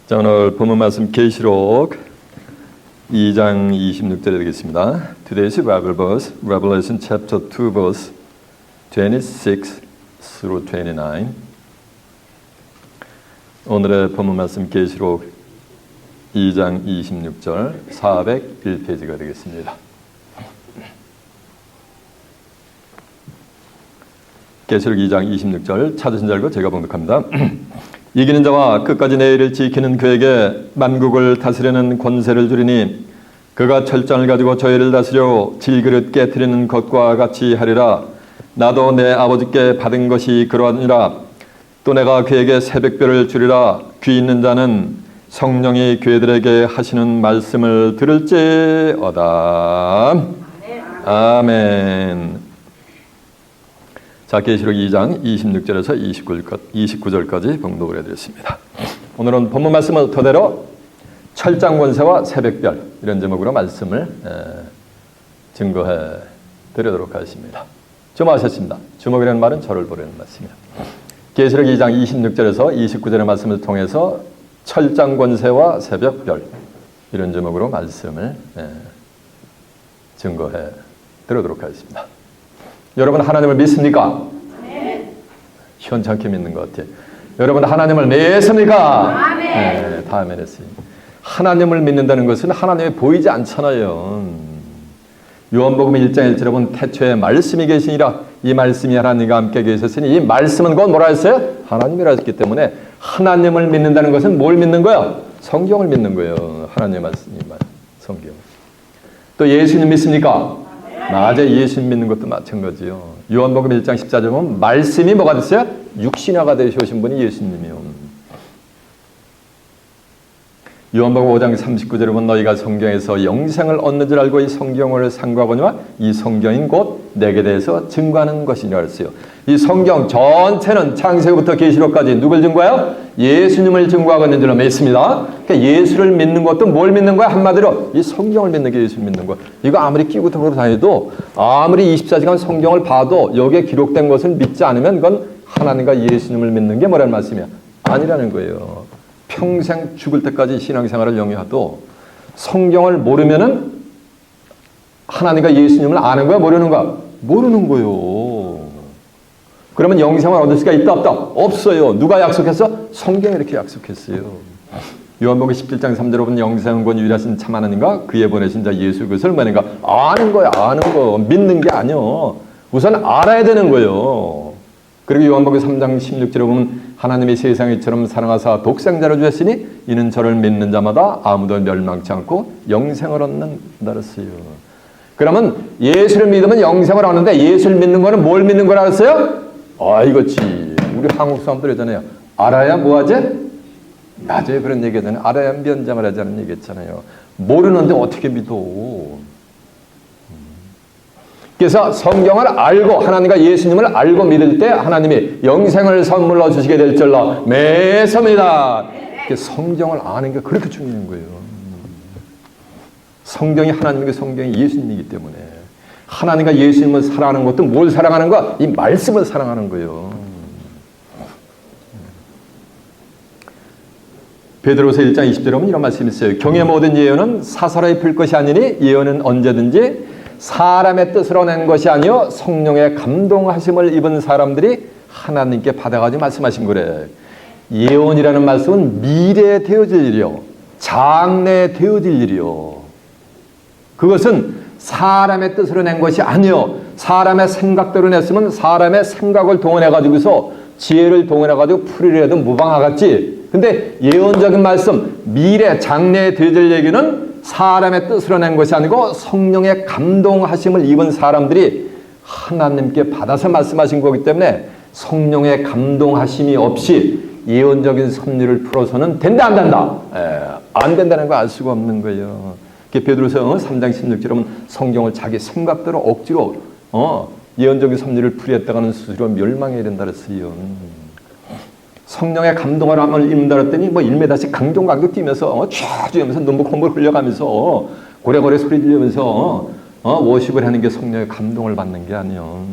자, 오늘 본문 말씀 계시록 2장 26절에 되겠습니다. Today's Bible verse, Revelation chapter 2 verse 26 through 29. 오늘의 본문 말씀 계시록 2장 26절 401페이지가 되겠습니다. 계시록 2장 26절 찾으신 줄 알고 제가 봉독합니다. 이기는 자와 끝까지 내 일을 지키는 그에게 만국을 다스리는 권세를 주리니 그가 철장을 가지고 저희를 다스려 질그릇 깨트리는 것과 같이 하리라. 나도 내 아버지께 받은 것이 그러하니라. 또 내가 그에게 새벽별을 주리라. 귀 있는 자는 성령이 교회들에게 하시는 말씀을 들을지어다. 아멘. 자, 계시록 2장 26절에서 29절까지 봉독을 해드렸습니다. 오늘은 본문 말씀을 토대로 철장 권세와 새벽별 이런 제목으로 말씀을 증거해 드리도록 하겠습니다. 주목하셨습니다. 주목이라는 말은 저를 보려는 말씀이에요. 계시록 2장 26절에서 29절의 말씀을 통해서 철장 권세와 새벽별 이런 제목으로 말씀을 증거해 드리도록 하겠습니다. 여러분 하나님을 믿습니까? 네. 현찮게 믿는 것 같아요. 여러분 하나님을 믿습니까? 네, 다 아멘 했어요. 하나님을 믿는다는 것은 하나님이 보이지 않잖아요. 요한복음 1장 1절에 보면 태초에 말씀이 계시니라. 이 말씀이 하나님과 함께 계셨으니 이 말씀은 곧 뭐라 했어요? 하나님이라 했기 때문에 하나님을 믿는다는 것은 뭘 믿는 거예요? 성경을 믿는 거예요. 하나님의 말씀이만 성경. 또 예수님 믿습니까? 낮에 예수님 믿는 것도 마찬가지요. 요한복음 1장 14절 보면 말씀이 뭐가 됐어요? 육신화가 되셔오신 분이 예수님이요. 요한복음 5장 39절에 보면 너희가 성경에서 영생을 얻는 줄 알고 이 성경을 상고하거니와 이 성경인 곧 내게 대해서 증거하는 것이니라 했어요. 이 성경 전체는 창세기부터 계시록까지 누굴 증거해요? 예수님을 증거하고 있는 줄로 믿습니다. 그러니까 예수를 믿는 것도 뭘 믿는 거야? 한마디로 이 성경을 믿는 게 예수를 믿는 거야. 이거 아무리 끼고 덕으로 다녀도 아무리 24시간 성경을 봐도 여기에 기록된 것을 믿지 않으면 그건 하나님과 예수님을 믿는 게 뭐라는 말씀이야? 아니라는 거예요. 평생 죽을 때까지 신앙생활을 영위해도 성경을 모르면은 하나님과 예수님을 아는 거야? 모르는 거야? 모르는 거예요. 그러면 영생을 얻을 수가 있다 없다? 없어요. 누가 약속했어? 성경이 이렇게 약속했어요. 요한복음 17장 3절에 보면 영생은 곧 유일하신 참 하나님과 그의 보내신 자 예수 그것을 뭐는가? 아는 거야. 아는 거. 믿는 게 아니요. 우선 알아야 되는 거예요. 그리고 요한복음 3장 16절에 보면 하나님이 세상을 이처럼 사랑하사 독생자를 주셨으니 이는 저를 믿는 자마다 아무도 멸망치 않고 영생을 얻는다 그랬어요. 그러면 예수를 믿으면 영생을 얻는데 예수를 믿는 거는 뭘 믿는 거라 그랬어요? 이거지. 우리 한국 사람들 있잖아요. 알아야 뭐하지? 낮에 그런 얘기 하잖아요. 알아야 면장을 하자는 얘기 했잖아요. 모르는데 어떻게 믿어? 그래서 성경을 알고 하나님과 예수님을 알고 믿을 때 하나님이 영생을 선물로 주시게 될 줄로 믿습니다. 성경을 아는 게 그렇게 중요한 거예요. 성경이 하나님이고 성경이 예수님이기 때문에 하나님과 예수님을 사랑하는 것도 뭘 사랑하는 거야? 이 말씀을 사랑하는 거예요. 베드로서 1장 20절에 보면 이런 말씀이 있어요. 경의 모든 예언은 사사로이 풀 것이 아니니 예언은 언제든지 사람의 뜻으로 낸 것이 아니요 성령의 감동하심을 입은 사람들이 하나님께 받아가지고 말씀하신 거래. 예언이라는 말씀은 미래에 되어질 일이요, 장래에 되어질 일이요. 그것은 사람의 뜻으로 낸 것이 아니요 사람의 생각대로 냈으면 사람의 생각을 동원해가지고서 지혜를 동원해가지고 풀이를 해도 무방하겠지. 근데 예언적인 말씀, 미래 장래에 되어질 얘기는 사람의 뜻으로 낸 것이 아니고 성령의 감동하심을 입은 사람들이 하나님께 받아서 말씀하신 거기 때문에 성령의 감동하심이 없이 예언적인 섭리를 풀어서는 된다 안 된다? 안 된다는 거 알 수가 없는 거예요. 베드로서 3장 16절에 보면 성경을 자기 생각대로 억지로 예언적인 섭리를 풀이했다가는 스스로 멸망해야 된다 그랬어요. 성령의 감동을 한번 입는다 그랬더니 뭐 1m씩 강동강도 뛰면서 쫙 뛰면서 눈물 콧물 흘려가면서 고래고래 소리 지르면서 워십을 하는 게 성령의 감동을 받는 게 아니요.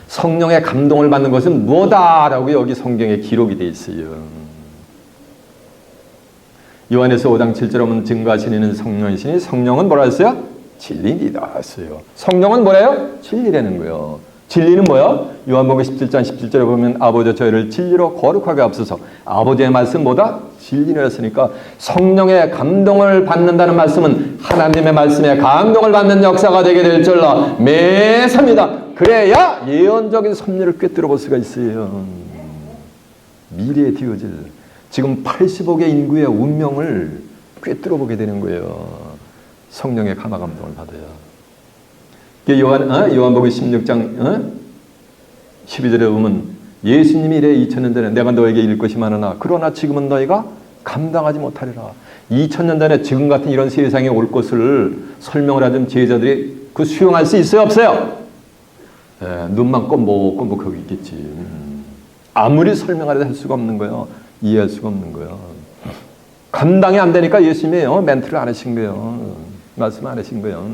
성령의 감동을 받는 것은 뭐다라고 여기 성경에 기록이 되어 있어요. 요한에서 5장 7절에 보면 증거하시는 이는 성령이시니 성령은 뭐라 했어요? 진리이다 했어요. 성령은 뭐래요? 진리라는 거예요. 진리는 뭐야? 요한복음 17장 17절에 보면 아버지 저희를 진리로 거룩하게 앞서서 아버지의 말씀보다 진리를 했으니까 성령의 감동을 받는다는 말씀은 하나님의 말씀에 감동을 받는 역사가 되게 될 줄로 매섭니다. 그래야 예언적인 섭리를 꿰뚫어 볼 수가 있어요. 미래에 뒤어질 지금 80억의 인구의 운명을 꿰뚫어 보게 되는 거예요. 성령의 감화 감동을 받아요. 요한복음 16장 12절에 보면 예수님이 이래 2000년 전에 내가 너에게 이룰 것이 많으나 그러나 지금은 너희가 감당하지 못하리라. 2000년 전에 지금 같은 이런 세상에 올 것을 설명을 하던 제자들이 그 수용할 수 있어요? 없어요? 눈만 껌뻑껌뻑하고 있겠지. 아무리 설명하려도 할 수가 없는 거예요. 이해할 수가 없는 거예요. 감당이 안 되니까 예수님이 멘트를 안 하신 거예요. 말씀 안 하신 거예요.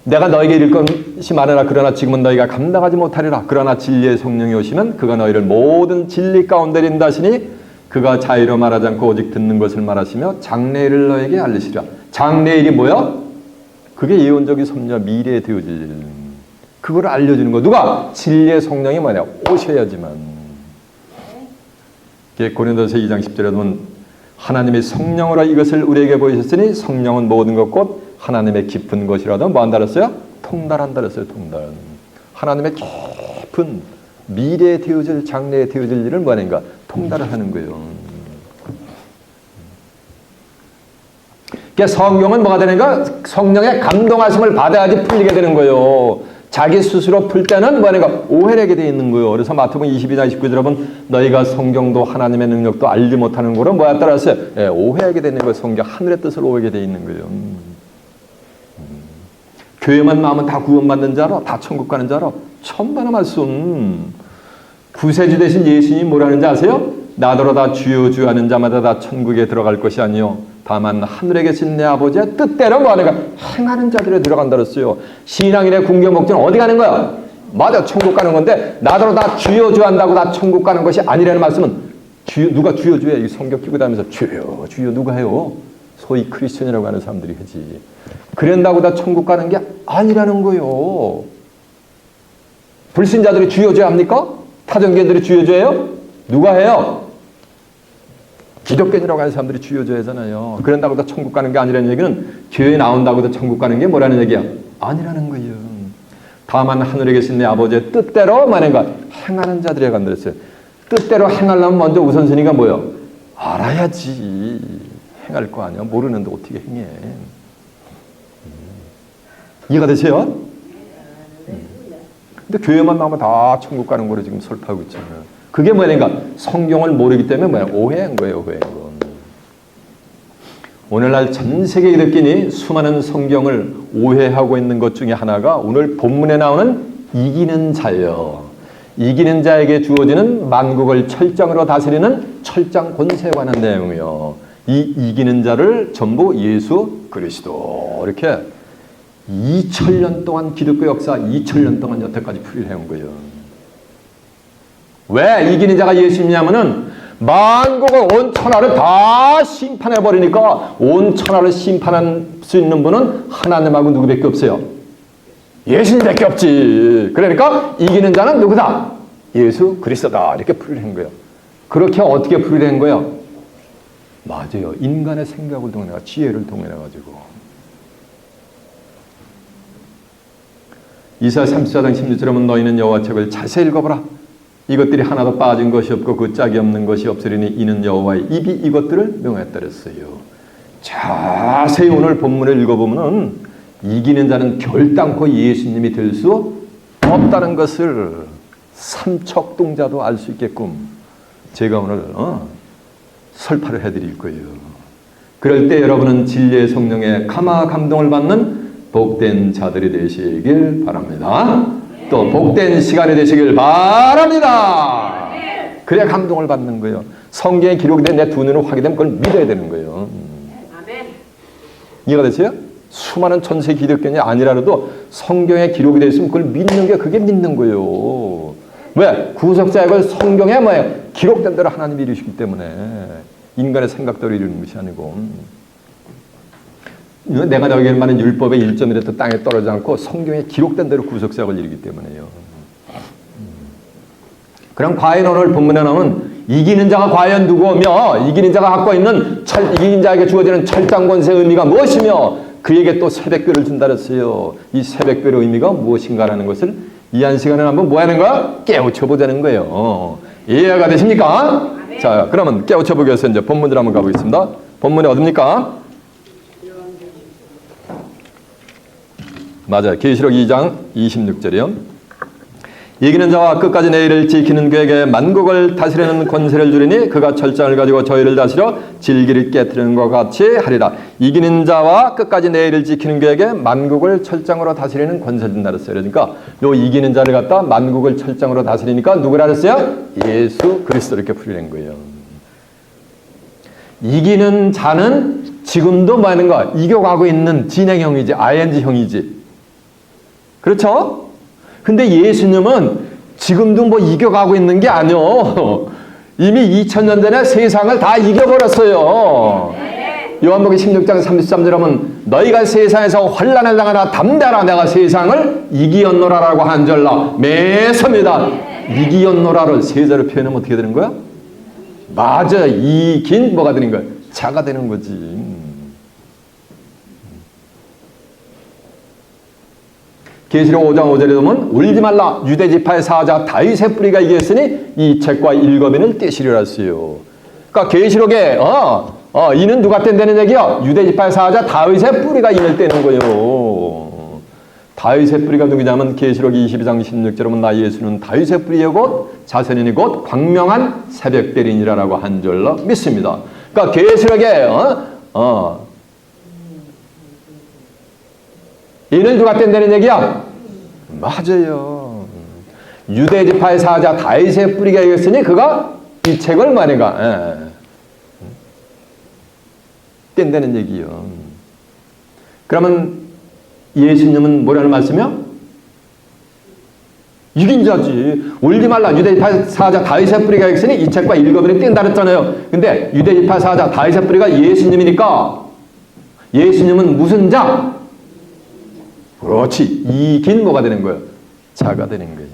내가 너에게 이룰 것이 많으나 그러나 지금은 너희가 감당하지 못하리라. 그러나 진리의 성령이 오시면 그가 너희를 모든 진리 가운데 인도하시니 그가 자의로 말하지 않고 오직 듣는 것을 말하시며 장래일을 너에게 알리시리라. 장래일이 뭐야? 그게 예언적인 섭리와 미래에 되어질 일. 그걸 알려주는 거. 누가? 진리의 성령이 뭐냐? 오셔야지만. 고린도서 2장 10절에 보면 하나님의 성령으로 이것을 우리에게 보이셨으니 성령은 모든 것 곧 하나님의 깊은 것이라도 뭐 한다 그랬어요? 통달한다 그랬어요. 통달. 하나님의 깊은 미래에 되어질 장래에 되어질 일을 뭐 하는가? 통달을 하는 거예요. 그러니까 성경은 뭐가 되는가? 성령의 감동하심을 받아야지 풀리게 되는 거예요. 자기 스스로 풀 때는 뭐 하는가? 오해하게 되어 있는 거예요. 그래서 마태복음 22장 29절에 보면 너희가 성경도 하나님의 능력도 알지 못하는 거로 뭐야 따라서 오해하게 되는 거예요. 성경 하늘의 뜻을 오해하게 되어 있는 거예요. 교회만 나오면 다 구원받는 줄 알아? 다 천국 가는 줄 알아? 천만의 말씀. 구세주 대신 예수님이 뭐라는지 아세요? 나더러 다 주여 주여 하는 자마다 다 천국에 들어갈 것이 아니요 다만 하늘에 계신 내 아버지의 뜻대로 뭐 하는가? 행하는 자들에 들어간다 그랬어요. 신앙인의 궁극 목적은 어디 가는 거야? 맞아, 천국 가는 건데 나더러 다 주여 주여 한다고 다 천국 가는 것이 아니라는 말씀은 누가 주여 주여 이 성경 끼고 다니면서 주여 주여 누가 해요? 소위 크리스천이라고 하는 사람들이 하지. 그런다고 다 천국 가는 게 아니라는 거예요. 불신자들이 주여 주여 합니까? 타종교인들이 주여 주여해요? 누가 해요? 기독교인이라고 하는 사람들이 주여 주여 하잖아요. 그런다고 다 천국 가는 게 아니라는 얘기는 교회 나온다고 다 천국 가는 게 뭐라는 얘기야? 아니라는 거예요. 다만 하늘에 계신 내 아버지의 뜻대로 만약가 행하는 자들에 간다 했어요. 뜻대로 행하려면 먼저 우선순위가 뭐예요? 알아야지. 행할 거 아니야. 모르는데 어떻게 행해. 이해가 되세요? 근데 교회만 나오면 다 천국 가는 거로 지금 설파하고 있잖아요. 그게 뭐냐니까 성경을 모르기 때문에 뭐야? 오해한 거예요. 오해한 거. 오늘날 전 세계 기독교인이 수많은 성경을 오해하고 있는 것 중에 하나가 오늘 본문에 나오는 이기는 자예요. 이기는 자에게 주어지는 만국을 철장으로 다스리는 철장 권세에 관한 내용이요. 이 이기는 자를 전부 예수 그리스도 이렇게 2000년 동안 기독교 역사 2000년 동안 여태까지 풀이를 해온 거예요. 왜 이기는 자가 예수님이냐면은 만국을 온 천하를 다 심판해버리니까 온 천하를 심판할 수 있는 분은 하나님하고 누구밖에 없어요? 예수님밖에 없지. 그러니까 이기는 자는 누구다? 예수 그리스도다. 이렇게 풀이를 한 거예요. 그렇게 어떻게 풀이를 한 거예요? 맞아요. 인간의 생각을 동원해가 지혜를 동원해가지고 이사야 34장 16절에 보면 너희는 여호와 책을 자세히 읽어보라. 이것들이 하나도 빠진 것이 없고 그 짝이 없는 것이 없으리니 이는 여호와의 입이 이것들을 명하였다 그랬어요. 자세히 오늘 본문을 읽어보면 이기는 자는 결단코 예수님이 될 수 없다는 것을 삼척동자도 알 수 있게끔 제가 오늘 설파를 해드릴 거예요. 그럴 때 여러분은 진리의 성령의 감화 감동을 받는 복된 자들이 되시길 바랍니다. 또 복된 시간이 되시길 바랍니다. 그래야 감동을 받는 거예요. 성경에 기록이 된 내 두 눈으로 확인되면 그걸 믿어야 되는 거예요. 이해가 되세요? 수많은 전세 기독교인이 아니라도 성경에 기록이 되어 있으면 그걸 믿는 게 그게 믿는 거예요. 왜? 구속사역을 성경에 뭐예요? 기록된 대로 하나님이 이루시기 때문에 인간의 생각대로 이루는 것이 아니고 내가 너에게 말한 율법의 1점이라도 땅에 떨어지지 않고 성경에 기록된 대로 구속사역을 이루기 때문에요. 그럼 과연 오늘 본문에 나오는 이기는 자가 과연 누구며 이기는 자가 갖고 있는 이기는 자에게 주어지는 철장 권세의 의미가 무엇이며 그에게 또 새벽별을 준다 그랬어요. 이 새벽별의 의미가 무엇인가라는 것을 이 한 시간에 한번 뭐 하는 거야? 깨우쳐 보자는 거예요. 이해가 되십니까? 네. 자, 그러면 깨우쳐 보기 위해서 이제 본문으로 한번 가보겠습니다. 본문이 어딥니까? 맞아요. 계시록 2장 26절이요. 이기는 자와 끝까지 내 일을 지키는 그에게 만국을 다스리는 권세를 주리니 그가 철장을 가지고 저희를 다스려 질기를 깨뜨리는 것 같이 하리라. 이기는 자와 끝까지 내 일을 지키는 그에게 만국을 철장으로 다스리는 권세를 준다 그랬어요. 그러니까 요 이기는 자를 갖다 만국을 철장으로 다스리니까 누구라 그랬어요? 예수 그리스도 이렇게 풀이된 거예요. 이기는 자는 지금도 뭐 하는 거야? 이겨가고 있는 진행형이지, ing형이지. 그렇죠? 근데 예수님은 지금도 뭐 이겨가고 있는 게 아니요. 이미 2000년 전에 세상을 다 이겨버렸어요. 요한복음 16장 33절 하면 너희가 세상에서 환난을 당하나 담대하라 내가 세상을 이기었노라라고 한절라 매섭니다. 이기었노라를 세자로 표현하면 어떻게 되는 거야? 맞아. 이긴 뭐가 되는 거야? 자가 되는 거지. 계시록 5장 5절에 보면 울지 말라 유대지파의 사자 다윗의 뿌리가 이겼으니 이 책과 일거면을 떼시리라 했어요. 그러니까 계시록에 이는 누가 뗀다는 얘기야? 유대지파의 사자 다윗의 뿌리가 인을 떼는 거예요. 다윗의 뿌리가 누구냐면 계시록 22장 16절에 보면 나 예수는 다윗의 뿌리의 곧 자손이니 곧 광명한 새벽별이니라라고 한 줄로 믿습니다. 그러니까 계시록에 이는 누가 뗀다는 얘기야? 맞아요. 유대지파의 사자 다윗의 뿌리가 이겼으니 그가 이 책을 말해가 뗀다는 얘기요. 그러면 예수님은 뭐라는 말씀이야? 이긴 자지. 울지 말라 유대지파 사자 다윗의 뿌리가 이겼으니 이 책과 일거면을 뗀다 그랬잖아요. 근데 유대지파 사자 다윗의 뿌리가 예수님이니까 예수님은 무슨 자? 그렇지. 이긴 뭐가 되는 거예요? 자가 되는 거예요.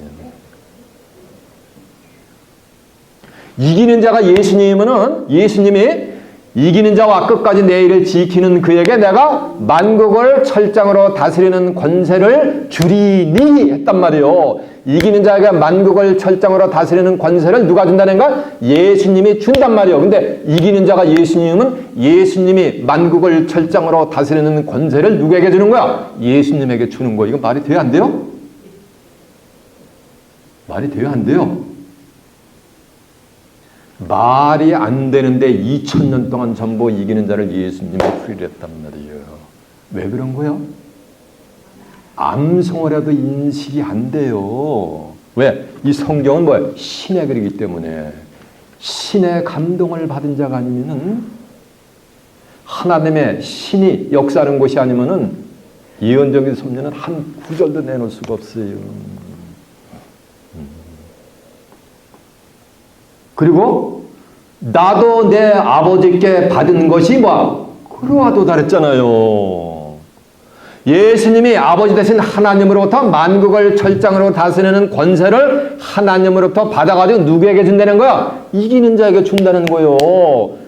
이기는 자가 예수님은 예수님이 이기는 자와 끝까지 내 일을 지키는 그에게 내가 만국을 철장으로 다스리는 권세를 주리니 했단 말이에요. 이기는 자에게 만국을 철장으로 다스리는 권세를 누가 준다는 걸? 예수님이 준단 말이에요. 근데 이기는 자가 예수님은 예수님이 만국을 철장으로 다스리는 권세를 누구에게 주는 거야? 예수님에게 주는 거야. 이거 말이 돼요? 안 돼요? 말이 돼요? 안 돼요? 말이 안 되는데 2000년 동안 전부 이기는 자를 예수님이 풀이를 했단 말이에요. 왜 그런 거예요? 암송을 해도 인식이 안 돼요. 왜? 이 성경은 뭐예요? 신의 글이기 때문에 신의 감동을 받은 자가 아니면은 하나님의 신이 역사하는 곳이 아니면은 예언적인 섭리는 한 구절도 내놓을 수가 없어요. 그리고 나도 내 아버지께 받은 것이 뭐? 그러하도다 그랬잖아요. 예수님이 아버지 대신 하나님으로부터 만국을 철장으로 다스리는 권세를 하나님으로부터 받아가지고 누구에게 준다는 거야? 이기는 자에게 준다는 거예요.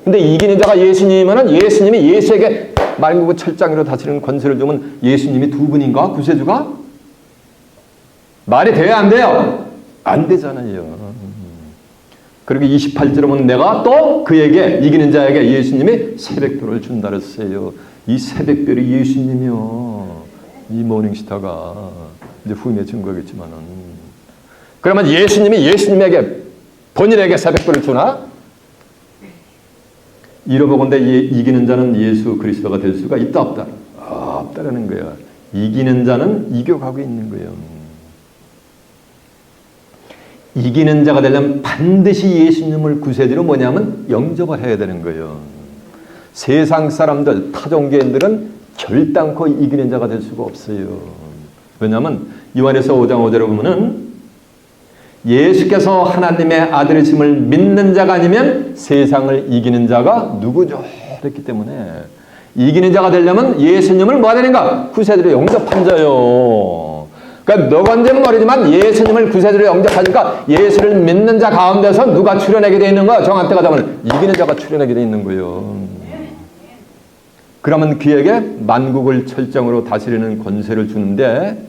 근데 이기는 자가 예수님이면 예수님이 예수에게 만국을 철장으로 다스리는 권세를 주면 예수님이 두 분인가? 구세주가? 말이 돼요? 안 돼요? 안 되잖아요. 그리고 28절에 보면 내가 또 그에게 이기는 자에게 예수님이 새벽별을 준다 그랬어요. 이 새벽별이 예수님이요. 이 모닝스타가 이제 후임에 준 거겠지만은. 그러면 예수님이 예수님에게 본인에게 새벽별을 주나? 이러보건대 이기는 자는 예수 그리스도가 될 수가 있다 없다? 없다라는 거야. 이기는 자는 이겨가고 있는 거예요. 이기는 자가 되려면 반드시 예수님을 구세주로 뭐냐면 영접을 해야 되는 거예요. 세상 사람들, 타종교인들은 결단코 이기는 자가 될 수가 없어요. 왜냐하면 요한에서 5장 5절에 보면은 예수께서 하나님의 아들이심을 믿는 자가 아니면 세상을 이기는 자가 누구죠? 그렇기 때문에 이기는 자가 되려면 예수님을 뭐 되는가? 구세주로 영접한 자요. 그러니까 누군지는 모르지만 예수님을 구세주로 영접하니까 예수를 믿는 자 가운데서 누가 출현하게 되어 있는 거야? 정한 때가 되면 이기는 자가 출현하게 되어 있는 거예요. 그러면 그에게 만국을 철장으로 다스리는 권세를 주는데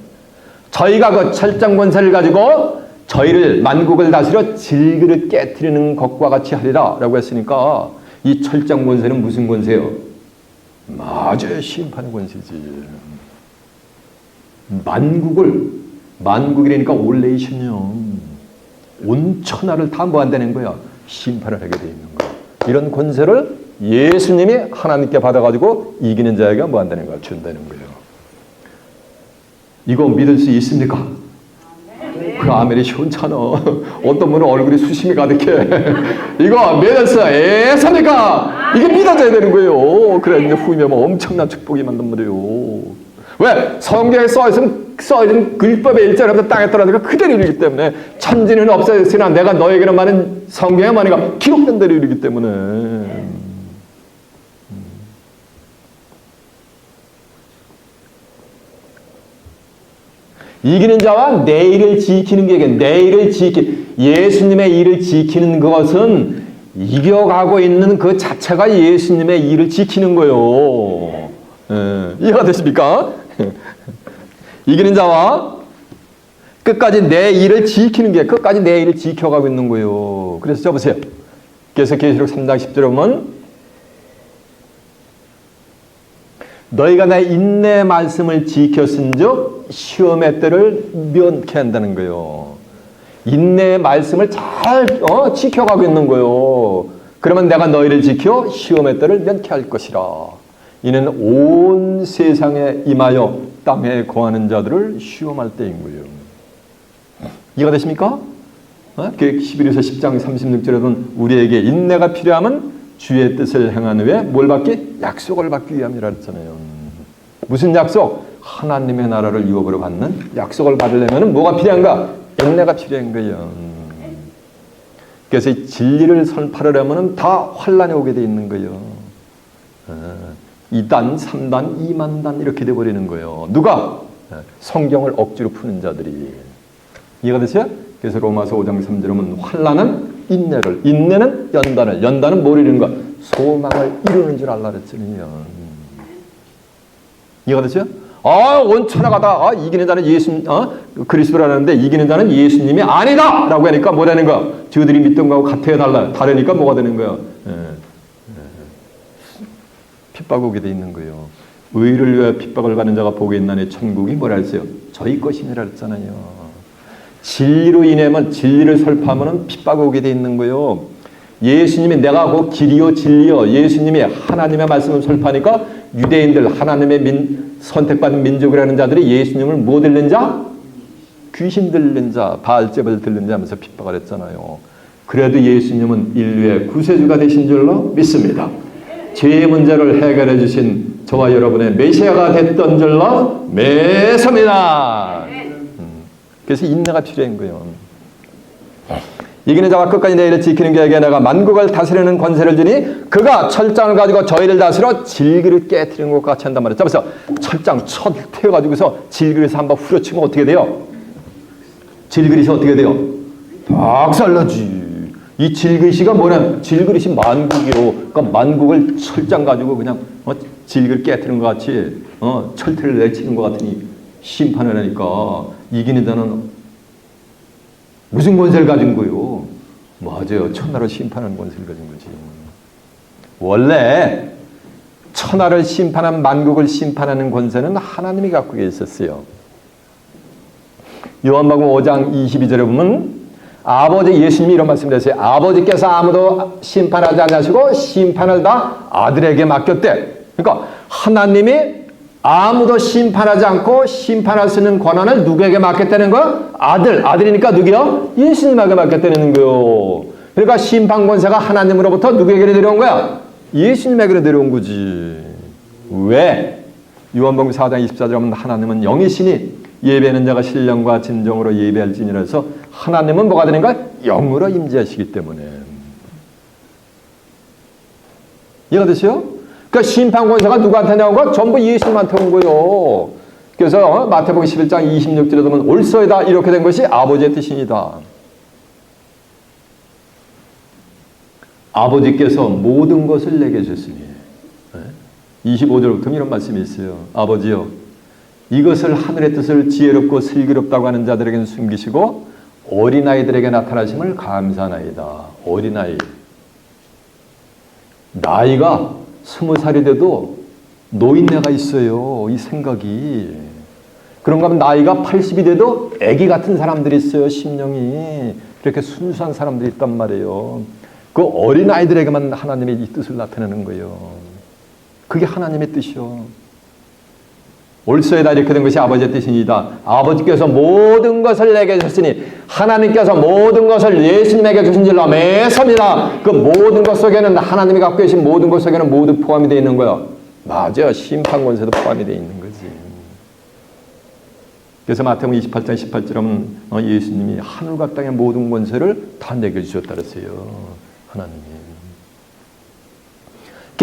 저희가 그 철장 권세를 가지고 저희를 만국을 다스려 질그릇 깨트리는 것과 같이 하리라 라고 했으니까 이 철장 권세는 무슨 권세요? 맞아요. 심판의 권세지. 만국이라니까 올레이션이요. 온 천하를 다 뭐 한다는 거야? 심판을 하게 돼 있는 거야. 이런 권세를 예수님이 하나님께 받아가지고 이기는 자에게 뭐 한다는 거야? 준다는 거예요. 이거 믿을 수 있습니까? 그 아멘이 시원찮아. 어떤 분은 얼굴이 수심이 가득해. 이거 믿을 수 있습니까? 이게 믿어져야 되는 거예요. 그래 이제 후이면 엄청난 축복이 만든 말이에요. 왜? 성경에 써있는 율법의 일자리부터 땅에 떨어지니까 그대로 이르기 때문에 천지는 없어졌으나 내가 너에게는 많은 성경에 많으니까 기록된 대로 이르기 때문에 이기는 자와 내일을 지키는 게 예수님의 일을 지키는 것은 이겨가고 있는 그 자체가 예수님의 일을 지키는 거예요. 이해가 되십니까? 이기는 자와 끝까지 내 일을 지키는 게 끝까지 내 일을 지켜가고 있는 거예요. 그래서 저 보세요. 그래서 계시록 3장 10절에 보면 너희가 내 인내 말씀을 지켰은즉 시험의 때를 면케 한다는 거예요. 인내의 말씀을 잘 지켜가고 있는 거예요. 그러면 내가 너희를 지켜 시험의 때를 면케 할 것이라. 이는 온 세상에 임하여 땅에 거하는 자들을 시험할 때인 거예요. 이해가 되십니까? 계획 11에서 10장 36절에는 우리에게 인내가 필요하면 주의 뜻을 행한 후에 뭘 받기? 약속을 받기 위함이라 했잖아요. 무슨 약속? 하나님의 나라를 유업으로 받는 약속을 받으려면 뭐가 필요한가? 인내가 필요한 거예요. 그래서 이 진리를 선포하려면 다 환란에 오게 돼 있는 거예요. 2단, 3단, 2만단 이렇게 돼버리는 거예요. 누가? 성경을 억지로 푸는 자들이. 이해가 되세요? 그래서 로마서 5장 3절에 보면 환란은 인내를, 인내는 연단을, 연단은 뭘 이루는 거야? 소망을 이루는 줄 알라 그랬잖아요. 이해가 되세요? 온 천하가 다 이기는 자는 그리스도라는데 이기는 자는 예수님이 아니다! 라고 하니까 뭐라는 거야? 저들이 믿던 거하고 같아야 다르니까 뭐가 되는 거야? 핍박 오게 돼 있는 거예요. 의를 위하여 핍박을 받는 자가 복이 있나니 천국이 뭐라 했어요? 저희 것이니라 했잖아요. 진리로 인하면 진리를 설파하면 핍박 오게 돼 있는 거예요. 예수님이 내가 그 길이요 진리요 예수님이 하나님의 말씀을 설파하니까 유대인들 하나님의 선택받은 민족이라는 자들이 예수님을 뭐 들는 자? 귀신 들는 자, 바알제불 들는 자 하면서 핍박을 했잖아요. 그래도 예수님은 인류의 구세주가 되신 줄로 믿습니다. 죄의 문제를 해결해 주신 저와 여러분의 메시아가 됐던 줄로 믿습니다. 그래서 인내가 필요한 거예요. 이기는 자와 끝까지 내 일을 지키는 자에게 내가 만국을 다스리는 권세를 주니 그가 철장을 가지고 저희를 다스려 질그릇 깨트리는 것 같이 한단 말이에요. 그래서 철장 첫 태워가지고서 질그릇을 한번 후려치면 어떻게 돼요? 질그릇이 어떻게 돼요? 박살나지. 이 질그릇이가 뭐냐? 질그릇이 만국이요. 그러니까 만국을 철장 가지고 그냥 질그릇 깨트리는 것 같이 철퇴를 내치는 것 같으니 심판을 하니까 이기는 자는 무슨 권세를 가진 거요? 맞아요. 천하를 심판하는 권세를 가진 거지. 원래 천하를 심판한 만국을 심판하는 권세는 하나님이 갖고 계셨어요. 요한복음 5장 22절에 보면 아버지 예수님이 이런 말씀을 하세요. 아버지께서 아무도 심판하지 않으시고 심판을 다 아들에게 맡겼대. 그러니까 하나님이 아무도 심판하지 않고 심판할 수 있는 권한을 누구에게 맡겼다는 거야? 아들이니까 누구요? 예수님에게 맡겼다는 거요. 그러니까 심판 권세가 하나님으로부터 누구에게 내려온 거야? 예수님에게 내려온 거지. 왜? 요한복음 4장 24절에 보면 하나님은 영이시니 예배하는 자가 신령과 진정으로 예배할지니라 해서 하나님은 뭐가 되는가? 영으로 임재하시기 때문에. 이해가 되세요? 그러니까 심판 권세가 누구한테 나온 거? 전부 예수님한테 온 거예요. 그래서 마태복음 11장 26절에 보면 올소이다 이렇게 된 것이 아버지의 뜻입니다. 아버지께서 모든 것을 내게 주시니 25절부터 이런 말씀이 있어요. 아버지요 이것을 하늘의 뜻을 지혜롭고 슬기롭다고 하는 자들에게는 숨기시고 어린아이들에게 나타나심을 감사하나이다. 어린아이 나이가 20살이 돼도 노인네가 있어요. 이 생각이. 그런가 하면 나이가 80이 돼도 애기 같은 사람들이 있어요. 심령이. 그렇게 순수한 사람들이 있단 말이에요. 그 어린아이들에게만 하나님의 이 뜻을 나타내는 거예요. 그게 하나님의 뜻이요. 올소에다 이렇게 된 것이 아버지의 뜻이니이다. 아버지께서 모든 것을 내게 주셨으니 하나님께서 모든 것을 예수님에게 주신 줄로 매섭니다. 그 모든 것 속에는 하나님이 갖고 계신 모든 것 속에는 모두 포함이 되어 있는 거예요. 맞아요. 심판 권세도 포함이 되어 있는 거지. 그래서 마태복음 28장 18절에 보면 예수님이 하늘과 땅의 모든 권세를 다 내게 주셨다 그랬어요. 하나님이.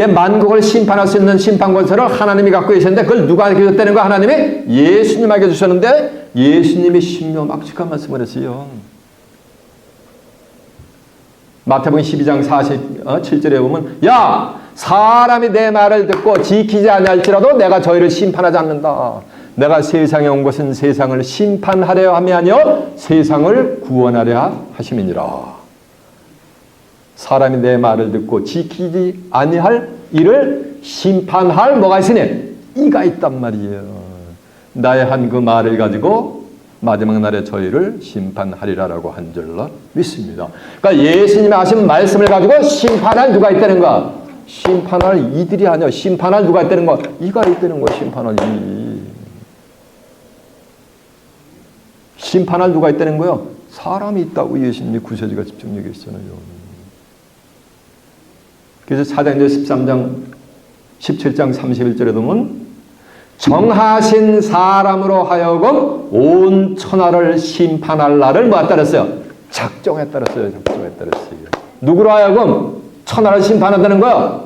만국을 심판할 수 있는 심판 권세를 하나님이 갖고 계셨는데 그걸 누가 주셨다는 거? 하나님이 예수님에게 주셨는데 예수님이 신묘막측한 말씀을 했어요. 마태복음 12장 47절에 보면 야 사람이 내 말을 듣고 지키지 아니할지라도 내가 저희를 심판하지 않는다. 내가 세상에 온 것은 세상을 심판하려 함이 아니요 세상을 구원하려 하심이니라. 사람이 내 말을 듣고 지키지 아니할 이를 심판할 뭐가 있으니 이가 있단 말이에요. 나의 한 그 말을 가지고 마지막 날에 저희를 심판하리라라고 한 줄로 믿습니다. 그러니까 예수님이 하신 말씀을 가지고 심판할 누가 있다는 거? 심판할 이들이 아니야. 심판할 누가 있다는 거? 이가 있다는 거. 심판할 이. 심판할 누가 있다는 거요? 사람이 있다고 예수님이 구세주가 직접 얘기했잖아요. 그래서 사도행전 13장 17장 31절에 보면 정하신 사람으로 하여금 온 천하를 심판할 날을 뭐 했다 그랬어요? 작정했다 그랬어요. 작정했다 그랬어요. 누구로 하여금 천하를 심판한다는 거야?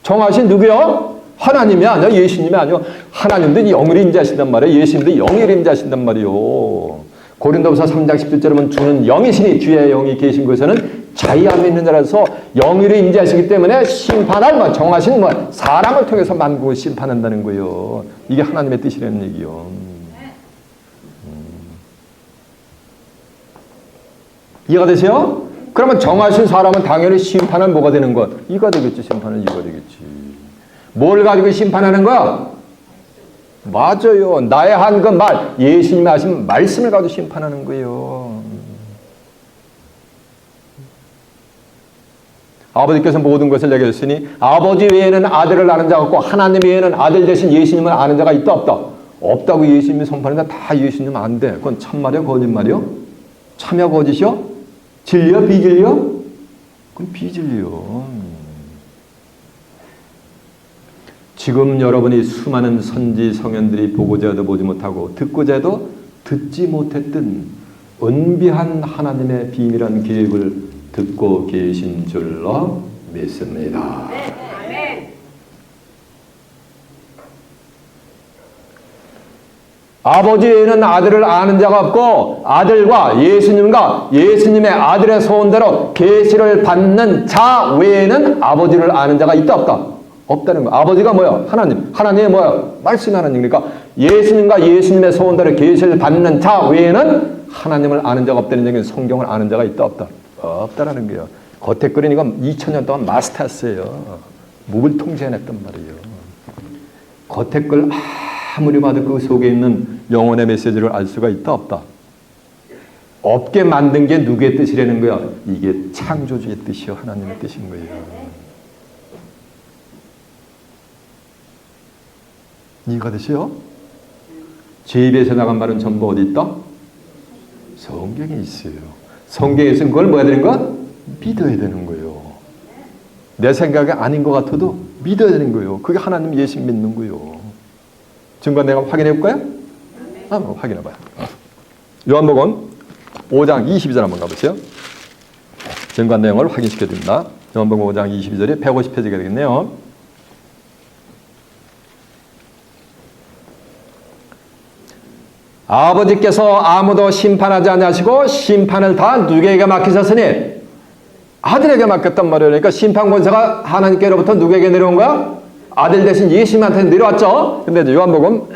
정하신 누구요? 하나님이 아니야. 예수님이 아니야. 하나님도 영을 임재하신단 말이에요. 예수님도 영을 임재하신단 말이에요. 고린도후서 3장 10절에 보면 주는 영이시니 주의 영이 계신 곳에는 자기 안에 있는 자라서 영으로 임재하시기 때문에 심판할 정하신 사람을 통해서 만국을 심판한다는 거예요. 이게 하나님의 뜻이라는 얘기요. 이해가 되세요? 그러면 정하신 사람은 당연히 심판은 뭐가 되는 것? 이가 되겠지. 심판은 이가 되겠지. 뭘 가지고 심판하는 거야? 맞아요. 나의 한 그 말, 예수님이 하신 말씀을 가지고 심판하는 거예요. 아버지께서 모든 것을 내게 줬으니 아버지 외에는 아들을 아는 자가 없고 하나님 외에는 아들 대신 예수님을 아는 자가 있다 없다? 없다고 예수님이 선포하는데 다 예수님 안 돼. 그건 참말이요? 거짓말이요? 참여 거짓이요? 진리요? 비진리요? 그건 비진리요. 지금 여러분이 수많은 선지 성현들이 보고자 해도 보지 못하고 듣고자 해도 듣지 못했던 은비한 하나님의 비밀한 계획을 듣고 계신 줄로 믿습니다. 아버지에는 아들을 아는 자가 없고 아들과 예수님과 예수님의 아들의 소원대로 계시를 받는 자 외에는 아버지를 아는 자가 있다 없다? 없다는 거야. 아버지가 뭐야? 하나님. 하나님이 뭐야? 말씀 하나님이니까 예수님과 예수님의 소원대로 계시를 받는 자 외에는 하나님을 아는 자가 없다는 얘기는 성경을 아는 자가 있다 없다? 없다라는 거예요. 겉에 끓인 이거 2000년 동안 마스터했어요. 묵을 통제해냈단 말이에요. 겉에 걸 아무리 봐도 그 속에 있는 영혼의 메시지를 알 수가 있다 없다? 없게 만든 게 누구의 뜻이라는 거야? 이게 창조주의 뜻이요. 하나님의 뜻인 거예요. 이해가 되시요? 제 입에서 나간 말은 전부 어디 있다? 성경에 있어요. 성경에서는 그걸 뭐 해야 되는 거야? 믿어야 되는 거예요. 내 생각이 아닌 것 같아도 믿어야 되는 거예요. 그게 하나님 예수 믿는 거예요. 증거 내가 확인해 볼까요? 한번 확인해 봐요. 요한복음 5장 22절 한번 가보세요. 증거한 내용을 확인시켜 드립니다. 요한복음 5장 22절이 150페이지가 되겠네요. 아버지께서 아무도 심판하지 아니하시고 심판을 다 누구에게 맡기셨으니 아들에게 맡겼단 말이에요. 그러니까 심판 권세가 하나님께로부터 누구에게 내려온 거야? 아들 대신 예수님한테 내려왔죠. 근데 이제 요한복음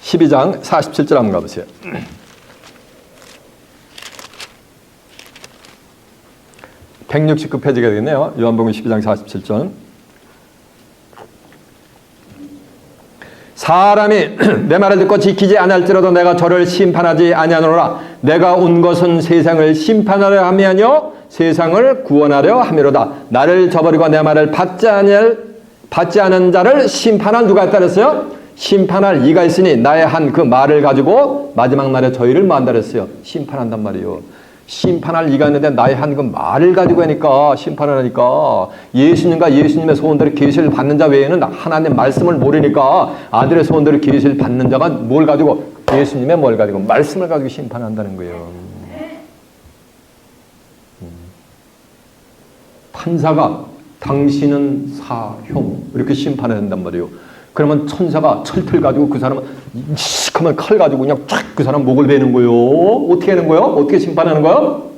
12장 47절 한번 가보세요. 169페이지가 되겠네요. 요한복음 12장 47절. 사람이 내 말을 듣고 지키지 아니할지라도 내가 저를 심판하지 아니하노라. 내가 온 것은 세상을 심판하려 함이 아니요 세상을 구원하려 함이로다. 나를 저버리고 내 말을 받지 않은 자를 심판할 누가 있다 그랬어요? 심판할 이가 있으니 나의 한 그 말을 가지고 마지막 날에 저희를 만다 그랬어요. 심판한단 말이에요. 심판할 이가 있는데 나의 한 그 말을 가지고 하니까 심판을 하니까 예수님과 예수님의 소원대로 계시를 받는 자 외에는 하나님 말씀을 모르니까 아들의 소원대로 계시를 받는 자가 뭘 가지고 예수님의 뭘 가지고 말씀을 가지고 심판한다는 거예요. 판사가 당신은 사형 이렇게 심판을 한단 말이에요. 그러면 천사가 철틀 가지고 그 사람은 시커먼 칼 가지고 그냥 쫙 그 사람 목을 베는 거예요. 어떻게 하는 거예요? 어떻게 심판하는 거예요?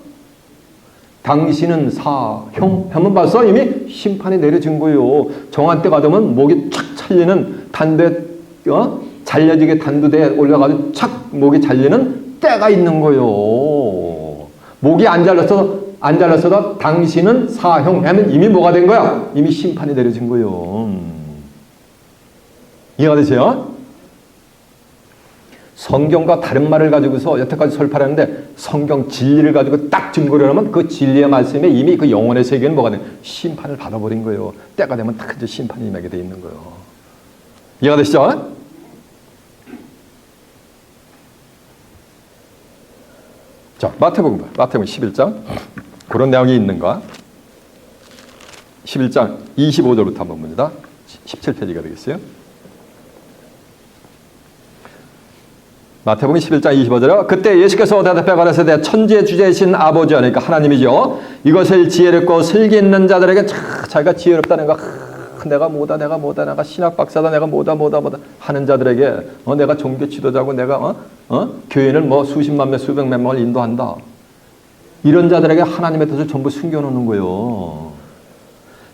당신은 사형 하면 벌써 이미 심판이 내려진 거예요. 정한 때 가면 목이 쫙 잘리는 잘려지게 단두대에 올라가지고 착 목이 잘리는 때가 있는 거예요. 목이 안 잘렸어도 당신은 사형 하면 이미 뭐가 된 거야? 이미 심판이 내려진 거예요. 이해가 되세요? 성경과 다른 말을 가지고서 여태까지 설파를 했는데 성경 진리를 가지고 딱 증거를 하면 그 진리의 말씀에 이미 그 영혼의 세계는 뭐가 돼? 심판을 받아버린 거예요. 때가 되면 딱 이제 심판이 임하게 돼 있는 거예요. 이해가 되시죠? 자, 마태복음 11장. 그런 내용이 있는가? 11장 25절부터 한번 봅니다. 17페이지가 되겠어요. 마태복음 11장 25절에 그때 예수께서 대답해 가라사대 천지의 주제이신 아버지 그러니까 하나님이죠. 이것을 지혜롭고 슬기 있는 자들에게 자기가 지혜롭다는 거 내가 뭐다 내가 신학 박사다 내가 뭐다 하는 자들에게 내가 종교 지도자고 내가 교회는 뭐 수십만 명 수백만 명을 인도한다. 이런 자들에게 하나님의 뜻을 전부 숨겨놓는 거예요.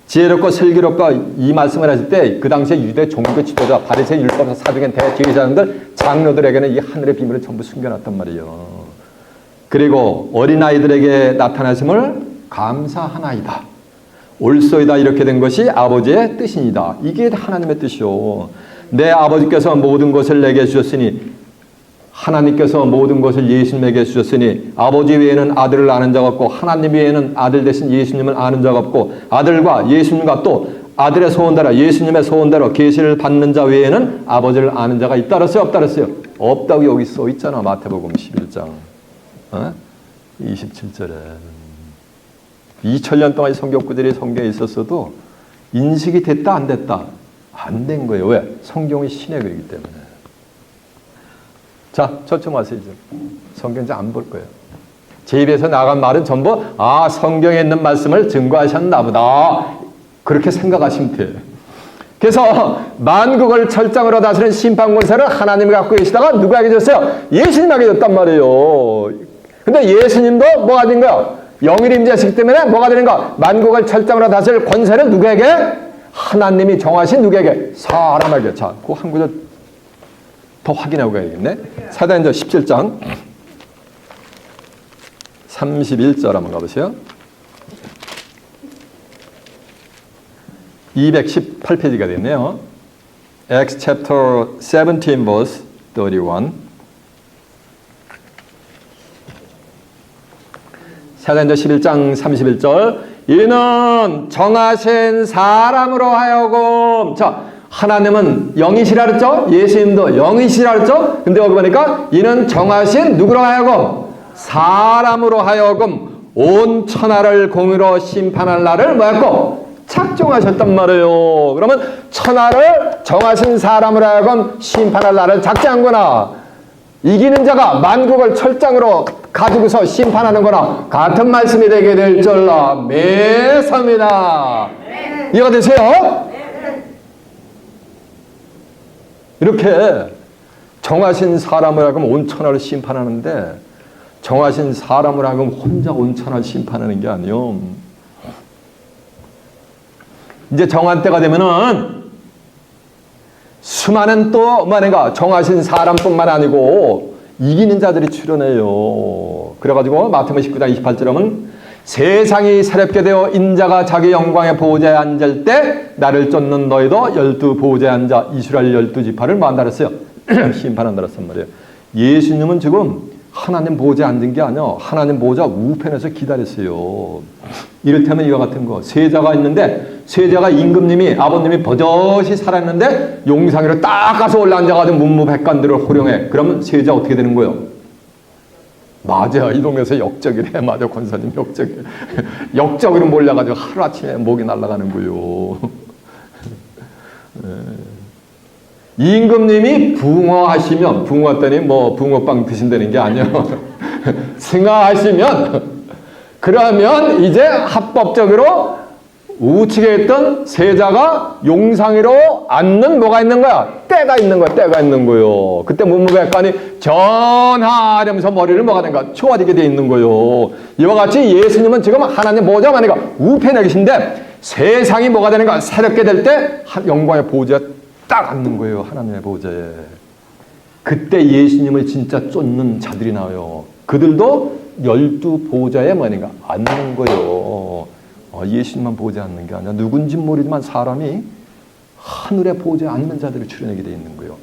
지혜롭고 슬기롭고 이 말씀을 하실 때 그 당시에 유대 종교 지도자 바리새인 율법사 사두개인 대제사장들 장로들에게는 이 하늘의 비밀을 전부 숨겨놨단 말이에요. 그리고 어린아이들에게 나타나심을 감사하나이다. 옳소이다 이렇게 된 것이 아버지의 뜻이니다. 이게 하나님의 뜻이요. 내 아버지께서 모든 것을 내게 주셨으니 하나님께서 모든 것을 예수님에게 주셨으니 아버지 외에는 아들을 아는 자가 없고 하나님 외에는 아들 대신 예수님을 아는 자가 없고 아들과 예수님과 또 아들의 소원대로 예수님의 소원대로 계시를 받는 자 외에는 아버지를 아는 자가 있다 그랬어요? 없다 그랬어요? 없다고 여기 써 있잖아. 마태복음 11장 27절에 2000년 동안 성경 구절이 성경에 있었어도 인식이 됐다 안 됐다? 안 된 거예요. 왜? 성경이 신의 글이기 때문에. 자, 저쪽 와서 이제 성경 이제 안 볼 거예요. 제 입에서 나간 말은 전부 성경에 있는 말씀을 증거하셨나 보다. 그렇게 생각하시면 돼요. 그래서 만국을 철장으로 다스리는 심판 권세를 하나님이 갖고 계시다가 누구에게 줬어요? 예수님에게 줬단 말이에요. 근데 예수님도 뭐가 된 거야? 영일 임재하시기 때문에 뭐가 되는가? 만국을 철장으로 다스릴 권세를 누구에게? 하나님이 정하신 누구에게? 사람에게. 자, 그 한 구절 더 확인하고 가야겠네. 사도행전 17장 31절 한번 가보세요. 218페이지가 됐네요. Acts chapter 17 verse 31. 사도행전 11장 31절. 이는 정하신 사람으로 하여금. 자, 하나님은 영이시라 그랬죠? 예수님도 영이시라 그랬죠? 근데 여기 보니까 이는 정하신 누구로 하여금? 사람으로 하여금 온 천하를 공의로 심판할 날을 뭐였고? 작정하셨단 말이에요. 그러면 천하를 정하신 사람으로 하여금 심판할 날을 작정한구나. 이기는 자가 만국을 철장으로 가지고서 심판하는 거나 같은 말씀이 되게 될 줄로 매섭니다. 이해가 되세요? 이렇게 정하신 사람을 하여금 온 천하를 심판하는데 정하신 사람을 하여금 혼자 온 천하를 심판하는 게 아니요. 이제 정한 때가 되면은 수많은 또 뭐가 정하신 사람뿐만 아니고 이기는 자들이 출현해요. 그래가지고 마태복음 19장 28절에 보면 세상이 새롭게 되어 인자가 자기 영광의 보호자에 앉을 때 나를 쫓는 너희도 12 보호자에 앉아 이스라엘 12지파를 만다 그랬어요. 심판한다 그랬단 말이에요. 예수님은 지금 하나님 보호자에 앉은 게 아니야. 하나님 보호자 우편에서 기다렸어요. 이를테면 이와 같은 거. 세자가 있는데 세자가 임금님이 아버님이 버젓이 살았는데 용상으로 딱 가서 올라앉아가지고 문무백관들을 호령해. 그러면 세자 어떻게 되는 거예요? 맞아. 이 동네에서 역적이래. 맞아. 권사님 역적이래. 역적으로 몰려가지고 하루아침에 목이 날아가는 거예요. 임금님이 붕어하시면 붕어했더니 뭐 붕어빵 드신다는 게 아니에요. 승하하시면 그러면 이제 합법적으로 우측에 있던 세자가 용상으로 앉는 뭐가 있는 거야? 때가 있는 거야. 때가 있는 거요. 그때 문무백관이 전하하면서 머리를 뭐가 되는 거야? 초아지게 돼 있는 거요. 이와 같이 예수님은 지금 하나님 보호자가 아니라 우편에 계신데 세상이 뭐가 되는 거야? 새롭게 될 때 영광의 보호자 딱 앉는 거예요. 하나님의 보호자에. 그때 예수님을 진짜 쫓는 자들이 나와요. 그들도 12 보호자에 뭐니까 앉는 거예요. 예수님만 보호자에 앉는 게 아니라 누군지 모르지만 사람이 하늘의 보호자에 앉는 자들을 출현하게 돼 있는 거예요.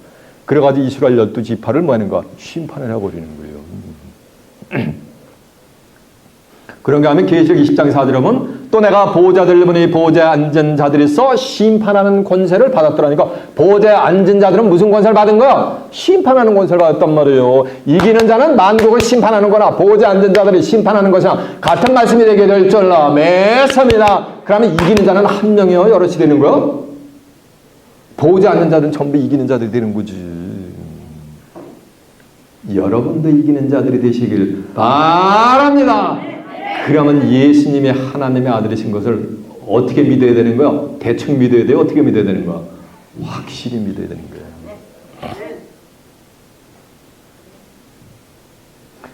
그래가지고 이스라엘 12지파를 뭐하는가? 심판을 해버리는 거예요. 그런가 하면 계시록 20장 4절에 보면 또 내가 보호자들 보니 보호자에 앉은 자들이 써 심판하는 권세를 받았더라니까. 보호자에 앉은 자들은 무슨 권세를 받은 거야? 심판하는 권세를 받았단 말이에요. 이기는 자는 만국을 심판하는 거나 보호자에 앉은 자들이 심판하는 것이나 같은 말씀이 되게 될 줄로 매섭니다. 그러면 이기는 자는 한 명이요? 여럿이 되는 거요? 보호자에 앉는 자들은 전부 이기는 자들이 되는 거지. 여러분도 이기는 자들이 되시길 바랍니다. 그러면 예수님이 하나님의 아들이신 것을 어떻게 믿어야 되는 거야? 대충 믿어야 돼요? 어떻게 믿어야 되는 거야? 확실히 믿어야 되는 거예요.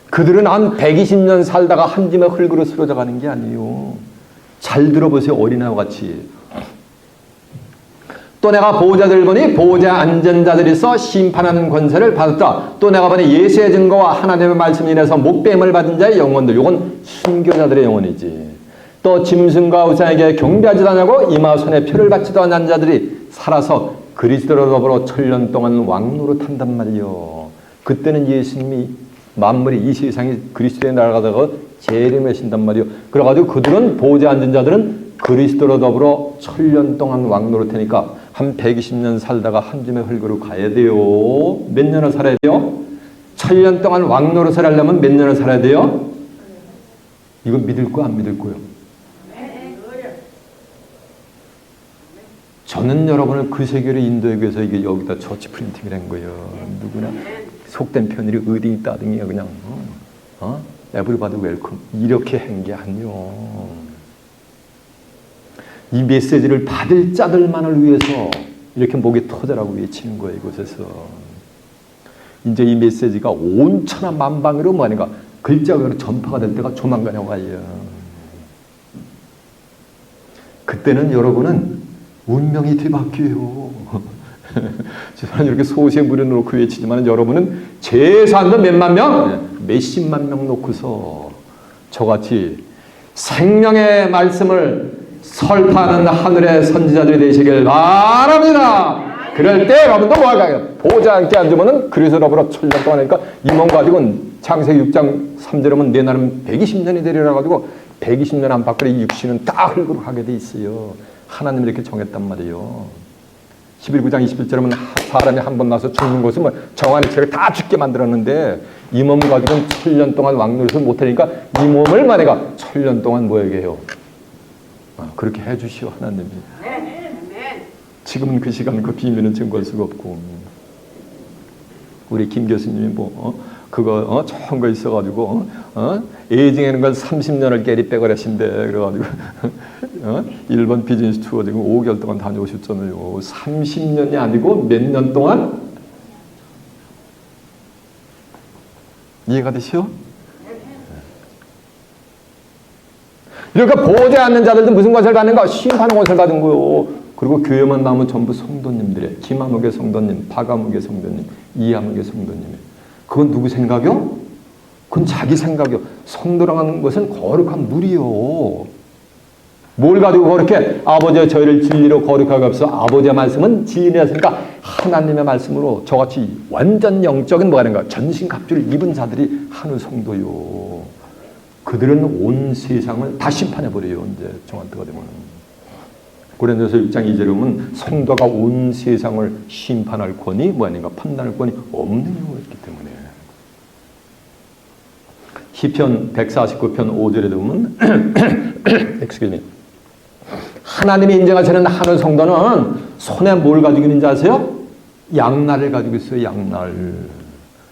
그들은 한 120년 살다가 한 짐에 흙으로 쓰러져 가는 게 아니에요. 잘 들어보세요. 어린아이와 같이. 또 내가 보호자들 보니 보호자 앉은 자들이 써 심판하는 권세를 받았다. 또 내가 보니 예수의 증거와 하나님의 말씀을 인해서 목배임을 받은 자의 영혼들. 이건 순교자들의 영혼이지. 또 짐승과 우상에게 경배하지도 않고 이마 손에 표를 받지도 않은 자들이 살아서 그리스도로 더불어 1000년 동안 왕노릇 한단 말이요. 그때는 예수님이 만물이 이 세상에 그리스도에 날아가다가 재림하신단 말이요. 그래가지고 그들은 보호자 앉은 자들은 그리스도로 더불어 1000년 동안 왕노릇 하니까 한 120년 살다가 한 줌의 흙으로 가야 돼요. 몇 년을 살아야 돼요? 1000년 동안 왕노릇을 하려면 몇 년을 살아야 돼요? 이거 믿을 거 안 믿을 거요? 저는 여러분을 그 세계를 인도하기 위해서 이게 여기다 처치 프린팅을 한 거예요. 누구나 속된 편일이 어디 있다더니 그냥 에브리바디 웰컴 이렇게 한 게 아니요. 이 메시지를 받을 자들만을 위해서 이렇게 목이 터져라고 외치는 거예요. 이곳에서. 이제 이 메시지가 온 천하 만방으로 뭐하니까 글자로 전파가 될 때가 조만간에 와요. 그때는 여러분은 운명이 뒤바뀌어요. 저는 이렇게 소시에 무려놓고 외치지만 여러분은 제사도 몇만 명? 몇십만 명 놓고서 저같이 생명의 말씀을 설파하는 하늘의 선지자들이 되시길 바랍니다. 그럴 때 여러분도 뭐 할까요? 보호자 함께 앉으면 그리스도로 1000년 동안 하니까 이 몸 가지고는 창세기 6장 3절에 보면 내 나름 120년이 되리라 가지고 120년 안팎으로 이 육신은 다 흙으로 가게 돼 있어요. 하나님이 이렇게 정했단 말이에요. 11장 21절에 보면 사람이 한 번 나서 죽는 것은 뭐 정한의 책을 다 죽게 만들었는데 이 몸 가지고는 1000년 동안 왕노릇을 못하니까 이 몸을 만해가 1000년 동안 뭐에게 해요? 그렇게 해주시오 하나님이. 지금은 그 시간 그 비밀은 증거할 수가 없고 우리 김 교수님이 그거 좋은 거 있어가지고 에이징하는 걸 30년을 깨리빼걸 하신대. 그래가지고 일본 비즈니스 투어 지금 5개월 동안 다녀오셨잖아요. 30년이 아니고 몇 년 동안? 이해가 되시오? 그러니까 보지 않는 자들도 무슨 권세를 받는가? 심판의 권세를 받은 거요. 그리고 교회만 나오면 전부 성도님들이에요. 김하묵의 성도님, 박하묵의 성도님, 이하묵의 성도님. 그건 누구 생각이요? 그건 자기 생각이요. 성도라는 것은 거룩한 물이요. 뭘 가지고 거룩해? 아버지의 저희를 진리로 거룩하게 하옵소서. 아버지의 말씀은 진리였으니까 하나님의 말씀으로 저같이 완전 영적인 뭐가 되는가? 전신갑주를 입은 자들이 하늘 성도요. 그들은 온 세상을 다 심판해버려요. 이제 정한때가 되면. 고린도서 6장 2절에 보면 성도가 온 세상을 심판할 권이 뭐아닌가? 판단할 권이 없는 경우였기 때문에. 시편 149편 5절에 보면 excuse me. 하나님이 인정하시는 하늘 성도는 손에 뭘 가지고 있는지 아세요? 양날을 가지고 있어요. 양날.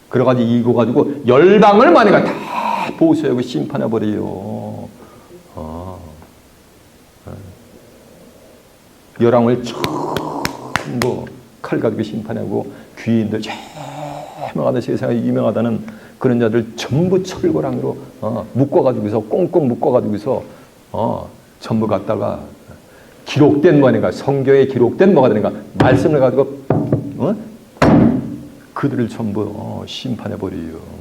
그래가지고 이거 가지고 열방을 만약에 다 보수하고 심판해버려요. 열왕을 전부 칼 가지고 심판하고 귀인들 유명하다 세상에 유명하다는 그런 자들 전부 철거랑으로 묶어가지고서 꽁꽁 묶어가지고서 전부 갖다가 기록된 뭐니까 성경에 기록된 뭐가 되는가 말씀을 가지고 그들을 전부 심판해버려요.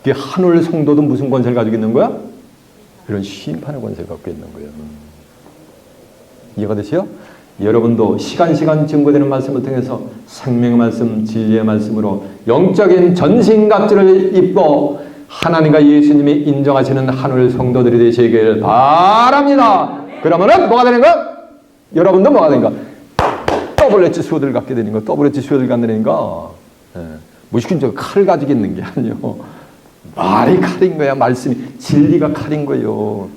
이게 하늘 성도도 무슨 권세를 가지고 있는 거야? 이런 심판의 권세를 갖고 있는 거예요. 이해가 되세요? 여러분도 시간 증거되는 말씀을 통해서 생명의 말씀, 진리의 말씀으로 영적인 전신갑주를 입고 하나님과 예수님이 인정하시는 하늘 성도들이 되시길 바랍니다. 그러면은 뭐가 되는 거야? 여러분도 뭐가 되는 거야? WH 수호들 갖게 되는 거. WH 수호들 갖게 되는 거. 무식인 저 칼 가지고 있는 게 아니요. 말이 칼인 거야. 말씀이 진리가 칼인 거예요.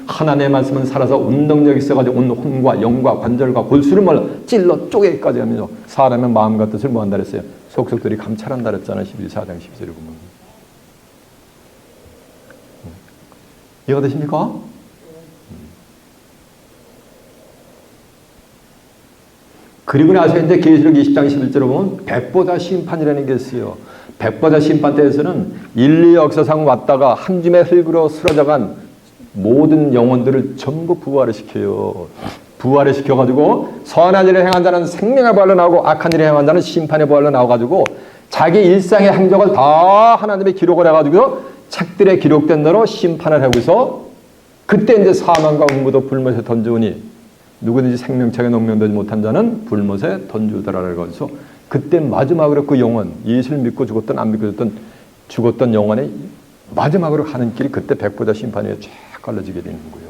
하나님의 말씀은 살아서 운동력이 있어가지고 온 혼과 영과 관절과 골수를 찔러 쪼개기까지 하면서 사람의 마음과 뜻을 뭐한다 그랬어요? 속속들이 감찰한다 그랬잖아요. 4장 10절에 보면. 이해가 되십니까? 그리고 나서 이제 계시록 20장 11절에 보면 백보자 심판이라는 게 있어요. 백보자 심판 때에서는 인류 역사상 왔다가 한 줌의 흙으로 쓰러져간 모든 영혼들을 전부 부활을 시켜요. 부활을 시켜가지고 선한 일을 행한 자는 생명의 부활로 나오고 악한 일을 행한 자는 심판의 부활로 나와가지고 자기 일상의 행적을 다 하나님의 기록을 해가지고 책들에 기록된 대로 심판을 하고서 그때 이제 사망과 음부도 불못에 던져오니 누구든지 생명책에 농명되지 못한 자는 불못에 던져오더라라고 해서 그때 마지막으로 그 영혼, 예수를 믿고 죽었던 안 믿고 죽었던 영혼의 마지막으로 가는 길이 그때 백보자 심판에 쫙 갈라지게 되는 거예요.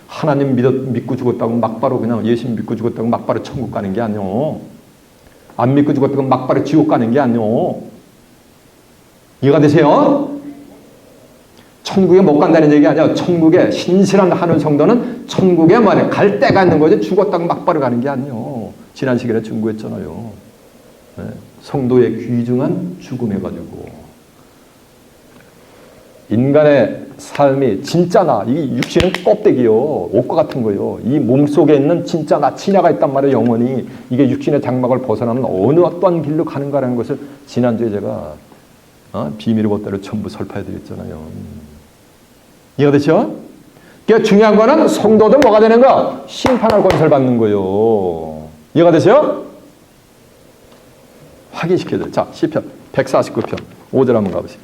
하나님 믿고 죽었다고 막바로 그냥 예수 믿고 죽었다고 막바로 천국 가는 게 아니요. 안 믿고 죽었다고 막바로 지옥 가는 게 아니요. 이해가 되세요? 천국에 못 간다는 얘기 아니야. 천국에 신실한 하늘 성도는 천국에 말해 갈 때가 있는 거지 죽었다고 막바로 가는 게 아니요. 지난 시간에 증거했잖아요. 네. 성도의 귀중한 죽음 해가지고 인간의 삶이 진짜 나, 이 육신은 껍데기요. 옷과 같은 거예요. 이 몸속에 있는 진짜 나, 진야가 있단 말이에요. 영혼이. 이게 육신의 장막을 벗어나면 어떤 길로 가는가라는 것을 지난주에 제가 비밀의 법대로 전부 설파해드렸잖아요. 이해가 되죠? 그러니까 중요한 거는 성도도 뭐가 되는가? 심판할 권세를 받는 거예요. 이해가 되죠? 확인시켜야 돼. 자, 시편 149편 5절 한번 가보시죠.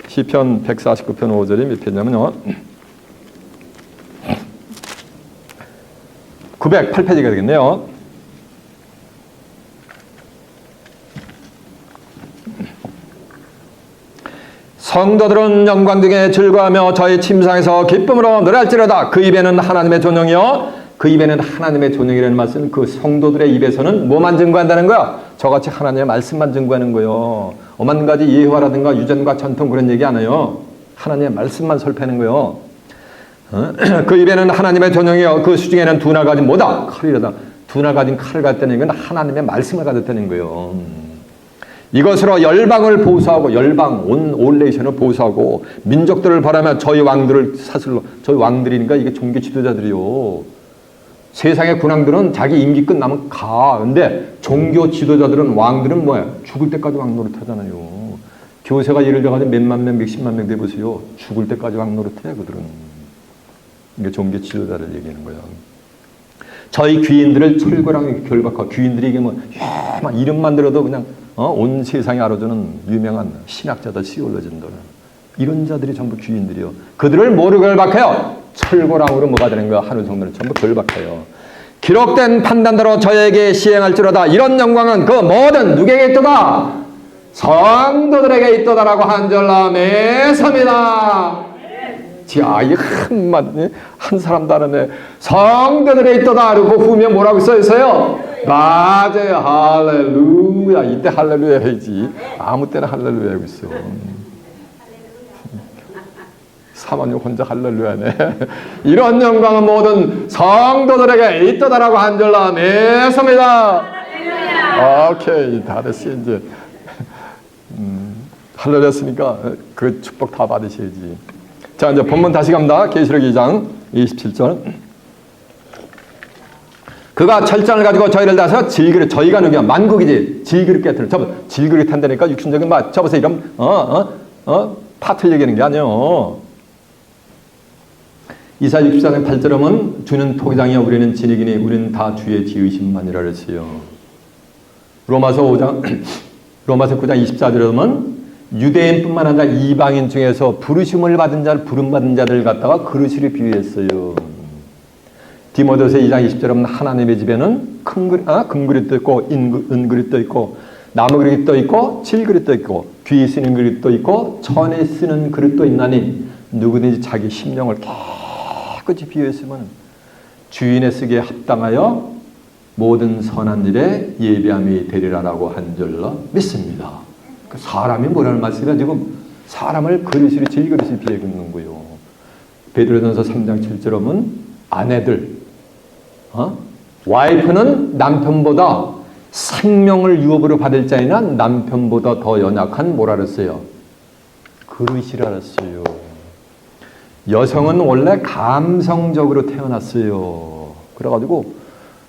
시편 149편 5절이 몇 편이냐면요. 908페이지가 되겠네요. 성도들은 영광 중에 즐거워하며 저희 침상에서 기쁨으로 노래할지로다. 그 입에는 하나님의 존영이요. 그 입에는 하나님의 존영이라는 말씀은 그 성도들의 입에서는 뭐만 증거한다는 거야? 저같이 하나님의 말씀만 증거하는 거예요. 오만 가지 예화라든가 유전과 전통 그런 얘기 안 해요. 하나님의 말씀만 설파하는 거예요. 그 입에는 하나님의 존영이요. 그 수중에는 두 날 가진 뭐다? 칼이라다. 두 날 가진 칼을 가졌다는 건 하나님의 말씀을 가졌다는 거예요. 이것으로 열방을 보수하고 열방 온 네이션을 보수하고 민족들을 바라며 저희 왕들을 사슬로 저희 왕들이니까 이게 종교 지도자들이요. 세상의 군왕들은 자기 임기 끝나면 가. 근데 종교 지도자들은 왕들은 뭐야? 죽을 때까지 왕 노릇하잖아요. 교세가 예를 들어가지고 몇만 명, 몇십만 명 돼보세요. 죽을 때까지 왕 노릇해 그들은. 이게 종교 지도자를 얘기하는 거야. 저희 귀인들을 철거랑 결박하고 귀인들이 이게 뭐 막 이름만 들어도 그냥 온 세상에 알아주는 유명한 신학자들 시올로진들 이런 자들이 전부 귀인들이요. 그들을 뭐로 결박해요? 철거랑으로 뭐가 되는 거야? 하늘 성도를 전부 결박해요. 기록된 판단대로 저에게 시행할지로다. 이런 영광은 그 모든 누구에게 있도다? 성도들에게 있도다라고 한 절라 매섭니다. 자, 이 한 사람도 안 하네. 성도들에 있도다. 그리고 후면 뭐라고 써 있어요? 맞아요. 할렐루야. 이때 할렐루야 해야지. 아무 때나 할렐루야 하고 있어. 사모님 혼자 할렐루야네. 이런 영광은 모든 성도들에게 있도다라고 한 줄로 매섭니다. 오케이. 다 됐어 이제. 할렐루야 했으니까 그 축복 다 받으셔야지. 자, 이제 본문 다시 갑니다. 계시록 2장 27절. 그가 철장을 가지고 저희를 다서 질그릇, 저희가 누구야? 만국이지. 질그릇 깨트려. 질그릇 한다니까 육신적인 맛. 접어서 이런 파트를 얘기하는 게 아니에요. 이사 64장 8절은 주는 토기장이여 우리는 진익이니 우리는 다 주의 지으심만이라 그랬어요. 로마서 9장 24절은 유대인뿐만 아니라 이방인 중에서 부르심을 받은 자를 부름받은 자들 갖다가 그릇으로 비유했어요. 디모데서 2장 20절은 하나님의 집에는 금그릇도 있고 은그릇도 있고 나무그릇도 있고 질그릇도 있고 귀에 쓰는 그릇도 있고 천에 쓰는 그릇도 있나니 누구든지 자기 심령을 깨끗이 비유했으면 주인의 쓰기에 합당하여 모든 선한 일에 예비함이 되리라라고 한 줄로 믿습니다. 사람이 뭐라는 말씀이야? 지금 사람을 그릇으로 질그릇을 비유하는 거예요. 베드로전서 3장 7절에 보면 아내들, 와이프는 남편보다 생명을 유업으로 받을 자이나 남편보다 더 연약한 뭐라 그랬어요? 그릇이라 그랬어요. 여성은 원래 감성적으로 태어났어요. 그래가지고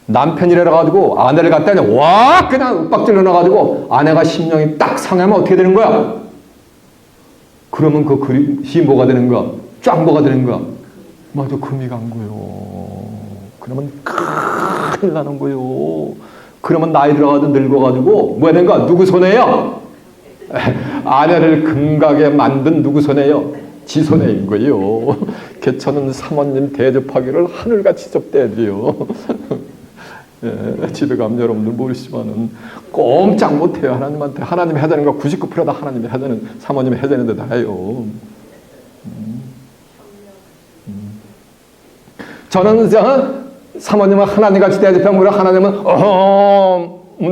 남편이라 가지고 아내를 갖다 그냥 윽박질러 놔가지고 아내가 심령이 딱 상하면 어떻게 되는 거야? 그러면 그 그릇이 뭐가 되는 거야? 쫙 뭐가 되는 거야? 맞아, 금이 간 거요. 그러면 큰일 나는 거요. 그러면 나이 들어가도 늙어가지고 뭐야 되는 거야? 누구 손에요? 아내를 금가게 만든 누구 손에요? 지 손해인 거예요. 개천은 사모님 대접하기를 하늘같이 접대야 돼요. 예, 집에 가면 여러분들 모르시지만은 꼼짝 못해요. 하나님한테. 하나님이 해야 되는 거 99%다 하나님이 해야 되는, 사모님이 해야 되는데 다 해요. 저는 사모님은 하나님같이 대접하면 하나님은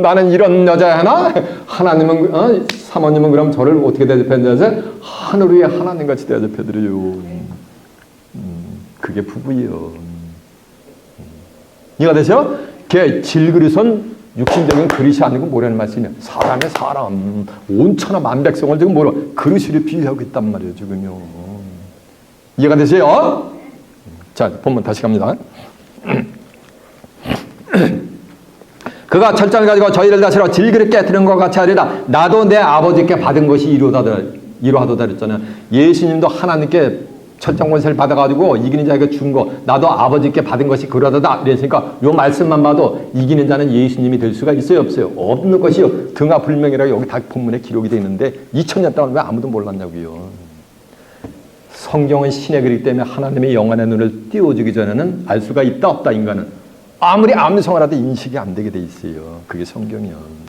나는 이런 여자야 하나? 하나님은 사모님은 그럼 저를 어떻게 대접했는지 하늘 위에 하나님같이 대접해드려요. 그게 부부예요. 이해가 되죠? 걔 질그릇은 육신적인 그릇이 아니고 뭐라는 말씀이냐? 사람의 사람, 온천하 만백성을 지금 뭐라 그릇으로 비유하고 있단 말이에요, 지금요. 이해가 되세요? 자, 본문 다시 갑니다. 그가 철장을 가지고 저희를 다스려 질그릇 깨뜨린 것 같이 하리라. 나도 내 아버지께 받은 것이 이루하도다 그랬잖아요. 예수님도 하나님께 철장 권세를 받아가지고 이기는 자에게 준 거, 나도 아버지께 받은 것이 그러하도다 이랬으니까 요 말씀만 봐도 이기는 자는 예수님이 될 수가 있어요, 없어요? 없는 것이요. 등하불명이라고 여기 다 본문에 기록이 되어 있는데 2000년 동안 왜 아무도 몰랐냐고요. 성경은 신의 글이기 때문에 하나님의 영안의 눈을 띄워주기 전에는 알 수가 있다 없다. 인간은 아무리 암송을 하도 인식이 안 되게 돼 있어요. 그게 성경이요.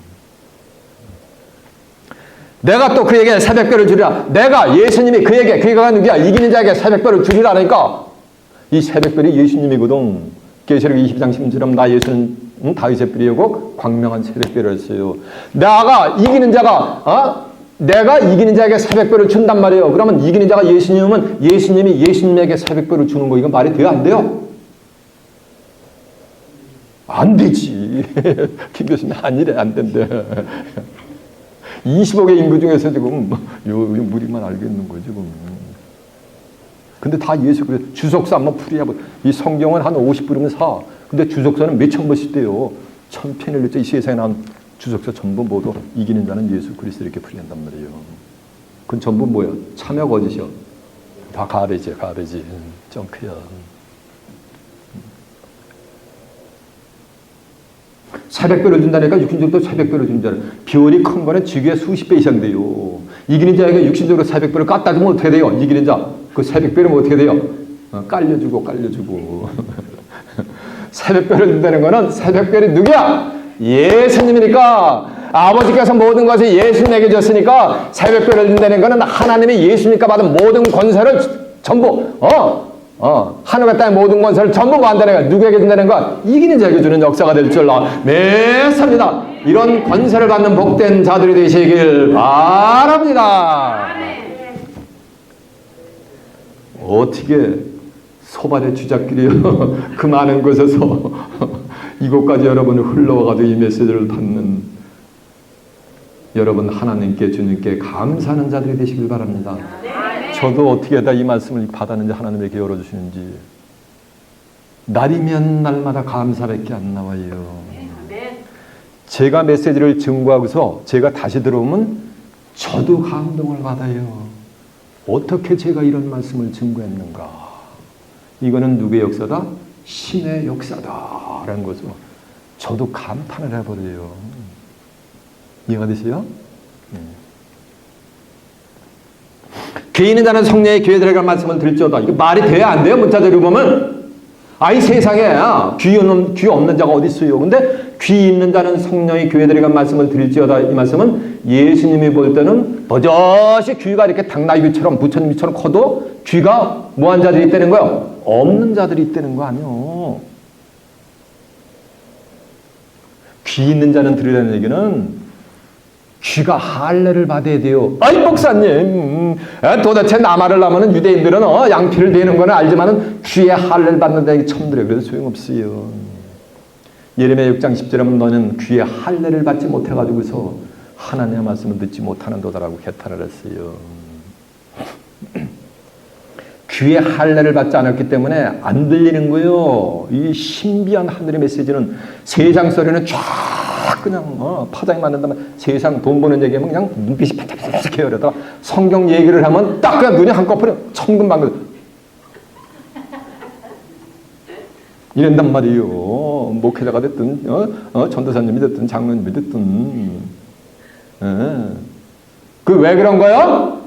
내가 또 그에게 새벽별을 주리라. 내가 예수님이 그가 누구야? 이기는 자에게 새벽별을 주리라 하니까 이 새벽별이 예수님이거든. 계시록 20장 10절은 나 예수는 다윗의 뿔이고 광명한 새벽별을 했어요. 내가 이기는 자에게 새벽별을 준단 말이에요. 그러면 이기는 자가 예수님은 예수님이 예수님에게 새벽별을 주는 거 이건 말이 돼요? 안 돼요? 안 되지. 김 교수님 아니래, 안 된대. 20억의 인구 중에서 지금 요 무리만 알겠는 거지 지금. 근데 다 예수 그리스도 주석서 한번 풀이해봐. 이 성경은 한 50부르면 사. 근데 주석서는 몇천 번씩 돼요. 천편을 읽자 이 세상에 나온 주석서 전부 모두 이기는 자는 예수 그리스도 이렇게 풀이한단 말이에요. 그건 전부 뭐야? 참여 거짓이요. 다 가베지. 정크야. 새벽별을 준다니까 육신적으로 새벽별을 준다는 별이 큰 거는 지구의 수십 배 이상 돼요. 이기는 자에게 육신적으로 새벽별을 깎다 주면 어떻게 돼요? 이기는 자. 그 새벽별은 어떻게 돼요? 깔려주고. 새벽별을 준다는 거는 새벽별이 누구야? 예수님이니까. 아버지께서 모든 것을 예수님에게 줬으니까 새벽별을 준다는 거는 하나님이 예수님께 받은 모든 권세를 전부 하늘과 땅의 모든 권세를 전부 받는다는 거야. 누구에게 준다는 거야? 이기는 자에게 주는 역사가 될 줄 믿습니다. 이런 권세를 받는 복된 자들이 되시길 바랍니다. 어떻게 소발의 주작길이요 그 많은 곳에서 이곳까지 여러분이 흘러와가지고 이 메시지를 받는 여러분 하나님께 주님께 감사하는 자들이 되시길 바랍니다. 저도 어떻게 다 이 말씀을 받았는지 하나님에게 열어주시는지 날이면 날마다 감사밖에 안 나와요. 제가 메시지를 증거하고서 제가 다시 들어오면 저도 감동을 받아요. 어떻게 제가 이런 말씀을 증거했는가? 이거는 누구의 역사다? 신의 역사다라는 거죠. 저도 감탄을 해버려요. 이해가 되세요? 귀 있는 자는 성령의 교회 들어갈 말씀을 들을지어다. 이거 말이 돼야 안 돼요? 문자대로 보면. 아이 세상에 귀 없는 자가 어디 있어요? 근데 귀 있는 자는 성령의 교회 들어갈 말씀을 들을지어다. 이 말씀은 예수님이 볼 때는 버젓이 귀가 이렇게 당나귀처럼 부처님처럼 커도 귀가 뭐한 자들이 있다는 거예요? 없는 자들이 있다는 거 아니에요. 귀 있는 자는 들으라는 얘기는 귀가 할례를 받아야 돼요. 아이 목사님 도대체 나말을 하면은 유대인들은 양피를 대는 거는 알지만은 귀에 할례를 받는다는 게 처음 들어요. 그래서 소용없어요. 예레미야 6장 10절에 보면 너는 귀에 할례를 받지 못해가지고서 하나님의 말씀을 듣지 못하는도다라고 개탄을 했어요. 귀에 할례를 받지 않았기 때문에 안 들리는 거예요. 이 신비한 하늘의 메시지는 세상 소리는 쫙 그냥 파장이 맞는다면 세상 돈 버는 얘기하면 그냥 눈빛이 반짝반짝해요. 그러다가 성경 얘기를 하면 딱 그냥 눈이 한꺼번에 천근만근 이런단 말이에요. 목회자가 됐든 전도사님이 됐든 장로님이 됐든 그 왜 그런 거예요?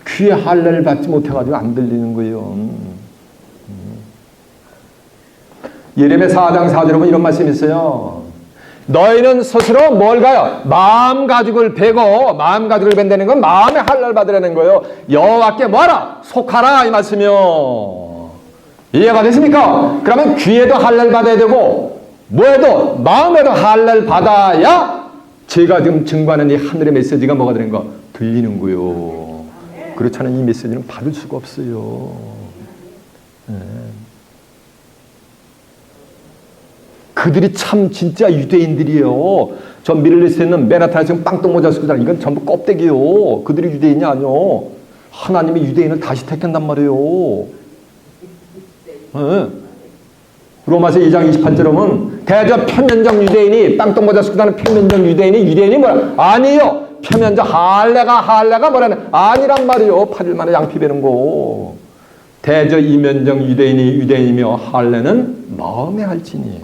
귀에 할례를 받지 못해가지고 안 들리는 거예요. 예레미야 4장 4절에 보면 이런 말씀이 있어요. 너희는 스스로 뭘 가요? 마음 가죽을 베고 마음 가죽을 벤다는 건 마음의 할례를 받으라는 거예요. 여호와께 뭐하라? 속하라 이 말씀이요. 이해가 되십니까? 그러면 귀에도 할례를 받아야 되고 뭐에도 마음에도 할례를 받아야 제가 지금 증거하는 이 하늘의 메시지가 뭐가 되는 거? 들리는 거예요. 그렇지 않은 이 메시지는 받을 수가 없어요. 그들이 참 진짜 유대인들이에요. 저 미들리스트에 있는 맨하탄에 지금 빵떡 모자 쓰고 다니는 이건 전부 껍데기예요. 그들이 유대인이 아니요. 하나님이 유대인을 다시 택한단 말이에요. 로마서 2장 28절에 보면 대저 표면적 유대인이 빵떡 모자 쓰고 다니는 표면적 유대인이 뭐야? 아니에요. 표면적 할례가 뭐라는 아니란 말이에요. 8일 만에 양피 베는 거. 대저 이면적 유대인이 유대인이며 할례는 마음에 할지니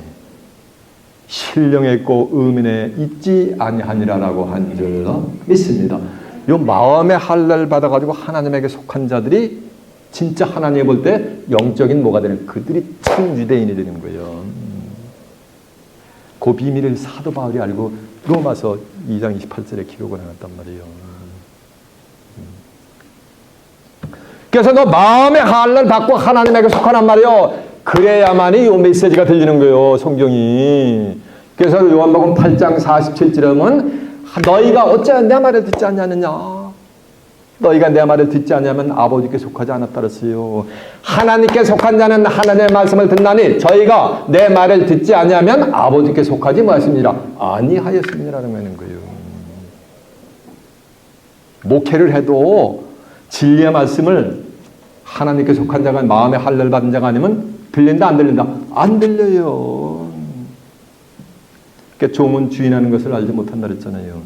신령에 있고 의민에 있지 아니하니라라고 한 줄 믿습니다. 요 마음의 할례를 받아가지고 하나님에게 속한 자들이 진짜 하나님 볼 때 영적인 뭐가 되는 그들이 참 유대인이 되는 거예요. 그 비밀을 사도 바울이 알고 로마서 2장 28절에 기록을 해놨단 말이에요. 그래서 너 마음의 할례를 받고 하나님에게 속하란 말이에요. 그래야만이 이 메시지가 들리는 거예요. 성경이. 그래서 요한복음 8장 47절에 보면 너희가 어찌 내 말을 듣지 않냐느냐. 너희가 내 말을 듣지 않냐면 아버지께 속하지 않았다 그랬어요. 하나님께 속한 자는 하나님의 말씀을 듣나니 저희가 내 말을 듣지 않냐면 아버지께 속하지 마십니다. 아니하였습니다라는 거예요. 목회를 해도 진리의 말씀을 하나님께 속한 자가 마음의 할례를 받은 자가 아니면 들린다 안 들린다? 안 들려요. 그러니까 종은 주인하는 것을 알지 못한다 그랬잖아요.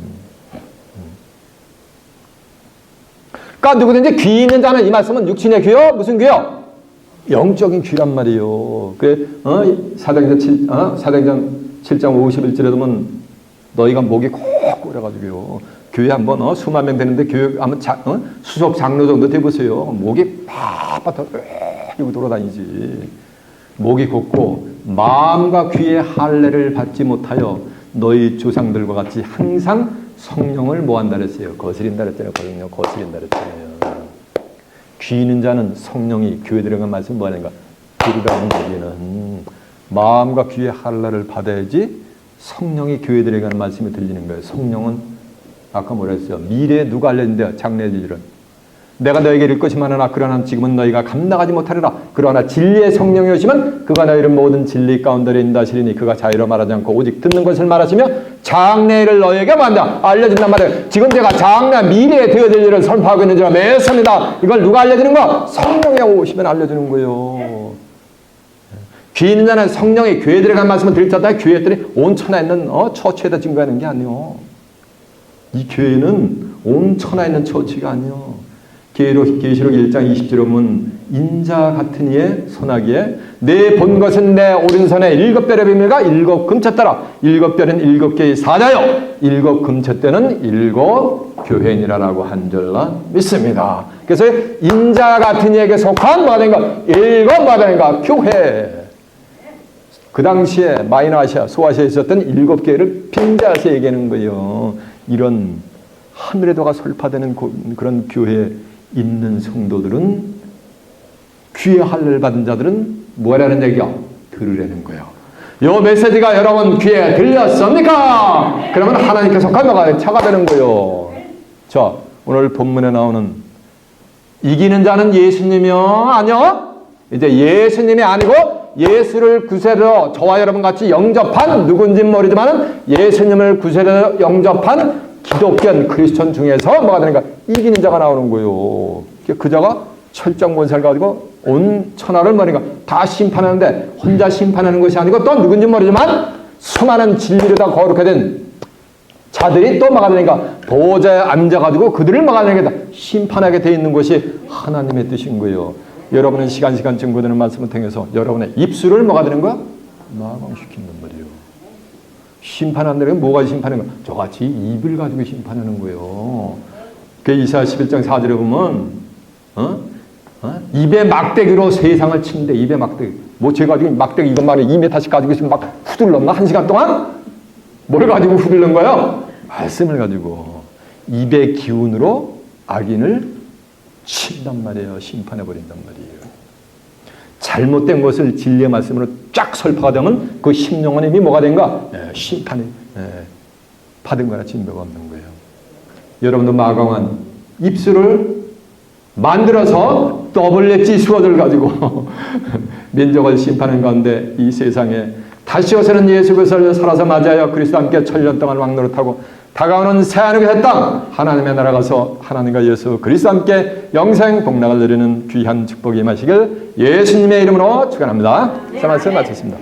그러니까 누구든지 귀 있는 자는 이 말씀은 육신의 귀요? 무슨 귀요? 영적인 귀란 말이에요. 그래, 사도행전 7장 51절에 보면 너희가 목이 콕 끓여가지고요. 교회 한번 수만 명 되는데 교회 한번 수석 장로 정도 돼보세요. 목이 팍팍 이러고 돌아다니지. 목이 곧고 마음과 귀의 할례를 받지 못하여 너희 조상들과 같이 항상 성령을 뭐한다 그랬어요? 거스린다 그랬잖아요. 성령 거스린다 그랬잖아요. 귀 있는 자는 성령이 교회 들어간 말씀 뭐하는가? 들으라는 얘기는 마음과 귀의 할례를 받아야지 성령이 교회 들어가는 말씀이 들리는 거예요. 성령은 아까 뭐라 했어요? 미래에 누가 알려진대요? 장래의 일은. 내가 너에게 이를 것이마나 그러나 지금은 너희가 감당하지 못하리라. 그러나 진리의 성령이 오시면 그가 너희를 모든 진리 가운데로 인도하시리니 그가 자유로 말하지 않고 오직 듣는 것을 말하시며 장래를 너희에게 뭐한다? 알려준단 말이에요. 지금 제가 장래 미래에 되어질 일을 선포하고 있는 줄 믿습니다. 이걸 누가 알려주는 거? 성령이 오시면 알려주는 거예요. 귀 있는 자는 성령이 교회에 들어간 말씀을 들었다. 교회들이 온 천하에 있는 처치에다 증거하는 게 아니요. 이 교회는 온 천하에 있는 처치가 아니요. 계시록 1장 20절에 보면 인자 같은 이의 선하기에 내 본 것은 내 오른손에 7별의 비밀과 7금텟대라. 7별은 7개의 사자요 7금텟대는 7 교회니라라고 한 줄로 믿습니다. 그래서 인자 같은 이에게 속한 뭐가 된가? 7뭐가 되는가? 교회. 그 당시에 마이너아시아, 소아시아에 있었던 7개를 빙자해서 얘기하는 거예요. 이런 하늘에다가 설파되는 그런 교회에 있는 성도들은 귀의 할례를 받은 자들은 뭐라는 얘기야? 들으라는 거예요. 이 메시지가 여러분 귀에 들렸습니까? 그러면 하나님께 속한 뭐가 차가 되는 거예요. 자, 오늘 본문에 나오는 이기는 자는 예수님이요? 아니요? 이제 예수님이 아니고 예수를 구세로 저와 여러분 같이 영접한 누군지는 모르지만 예수님을 구세로 영접한 기독교인 크리스천 중에서 뭐가 되는가? 이기는 자가 나오는 거예요. 그 자가 철장 권세를 가지고 온 천하를 뭐니까 다 심판하는데 혼자 심판하는 것이 아니고 또 누군지 모르지만 수많은 진리로 다 거룩하게 된 자들이 또 뭐가 되니까 보좌에 앉아가지고 그들을 뭐가 되니까 심판하게 돼 있는 것이 하나님의 뜻인 거예요. 여러분은 시간 증거되는 말씀을 통해서 여러분의 입술을 뭐가 되는 거야? 마감시키는 말이에요. 심판하는 데는 뭐가 심판하는 거야? 저같이 입을 가지고 심판하는 거예요. 그 이사야 11장 4절에 보면 입에 막대기로 세상을 치는데 입에 막대기. 뭐 제가 가지고 막대기 이것만 2m씩 가지고 있으면 막 후들렀나? 1시간 동안? 뭘 가지고 후들른 거예요? 말씀을 가지고 입의 기운으로 악인을 친단 말이에요. 심판해버린단 말이에요. 잘못된 것을 진리의 말씀으로 쫙 설파가 되면 그 심령은 이미 뭐가 된가? 심판이 받은 거나 진배가 없는 거예요. 여러분도 마강한 입술을 만들어서 WG 수어들 가지고 민족을 심판하는 가운데 이 세상에 다시 오시는 예수 그리스도를 살아서 맞이하여 그리스도와 함께 천년 동안 왕노릇하고 다가오는 새하늘의 땅 하나님의 나라 가서 하나님과 예수 그리스도와 함께 영생 복락을 누리는 귀한 축복이 임하시길 예수님의 이름으로 축원합니다. 자, 말씀 마쳤습니다.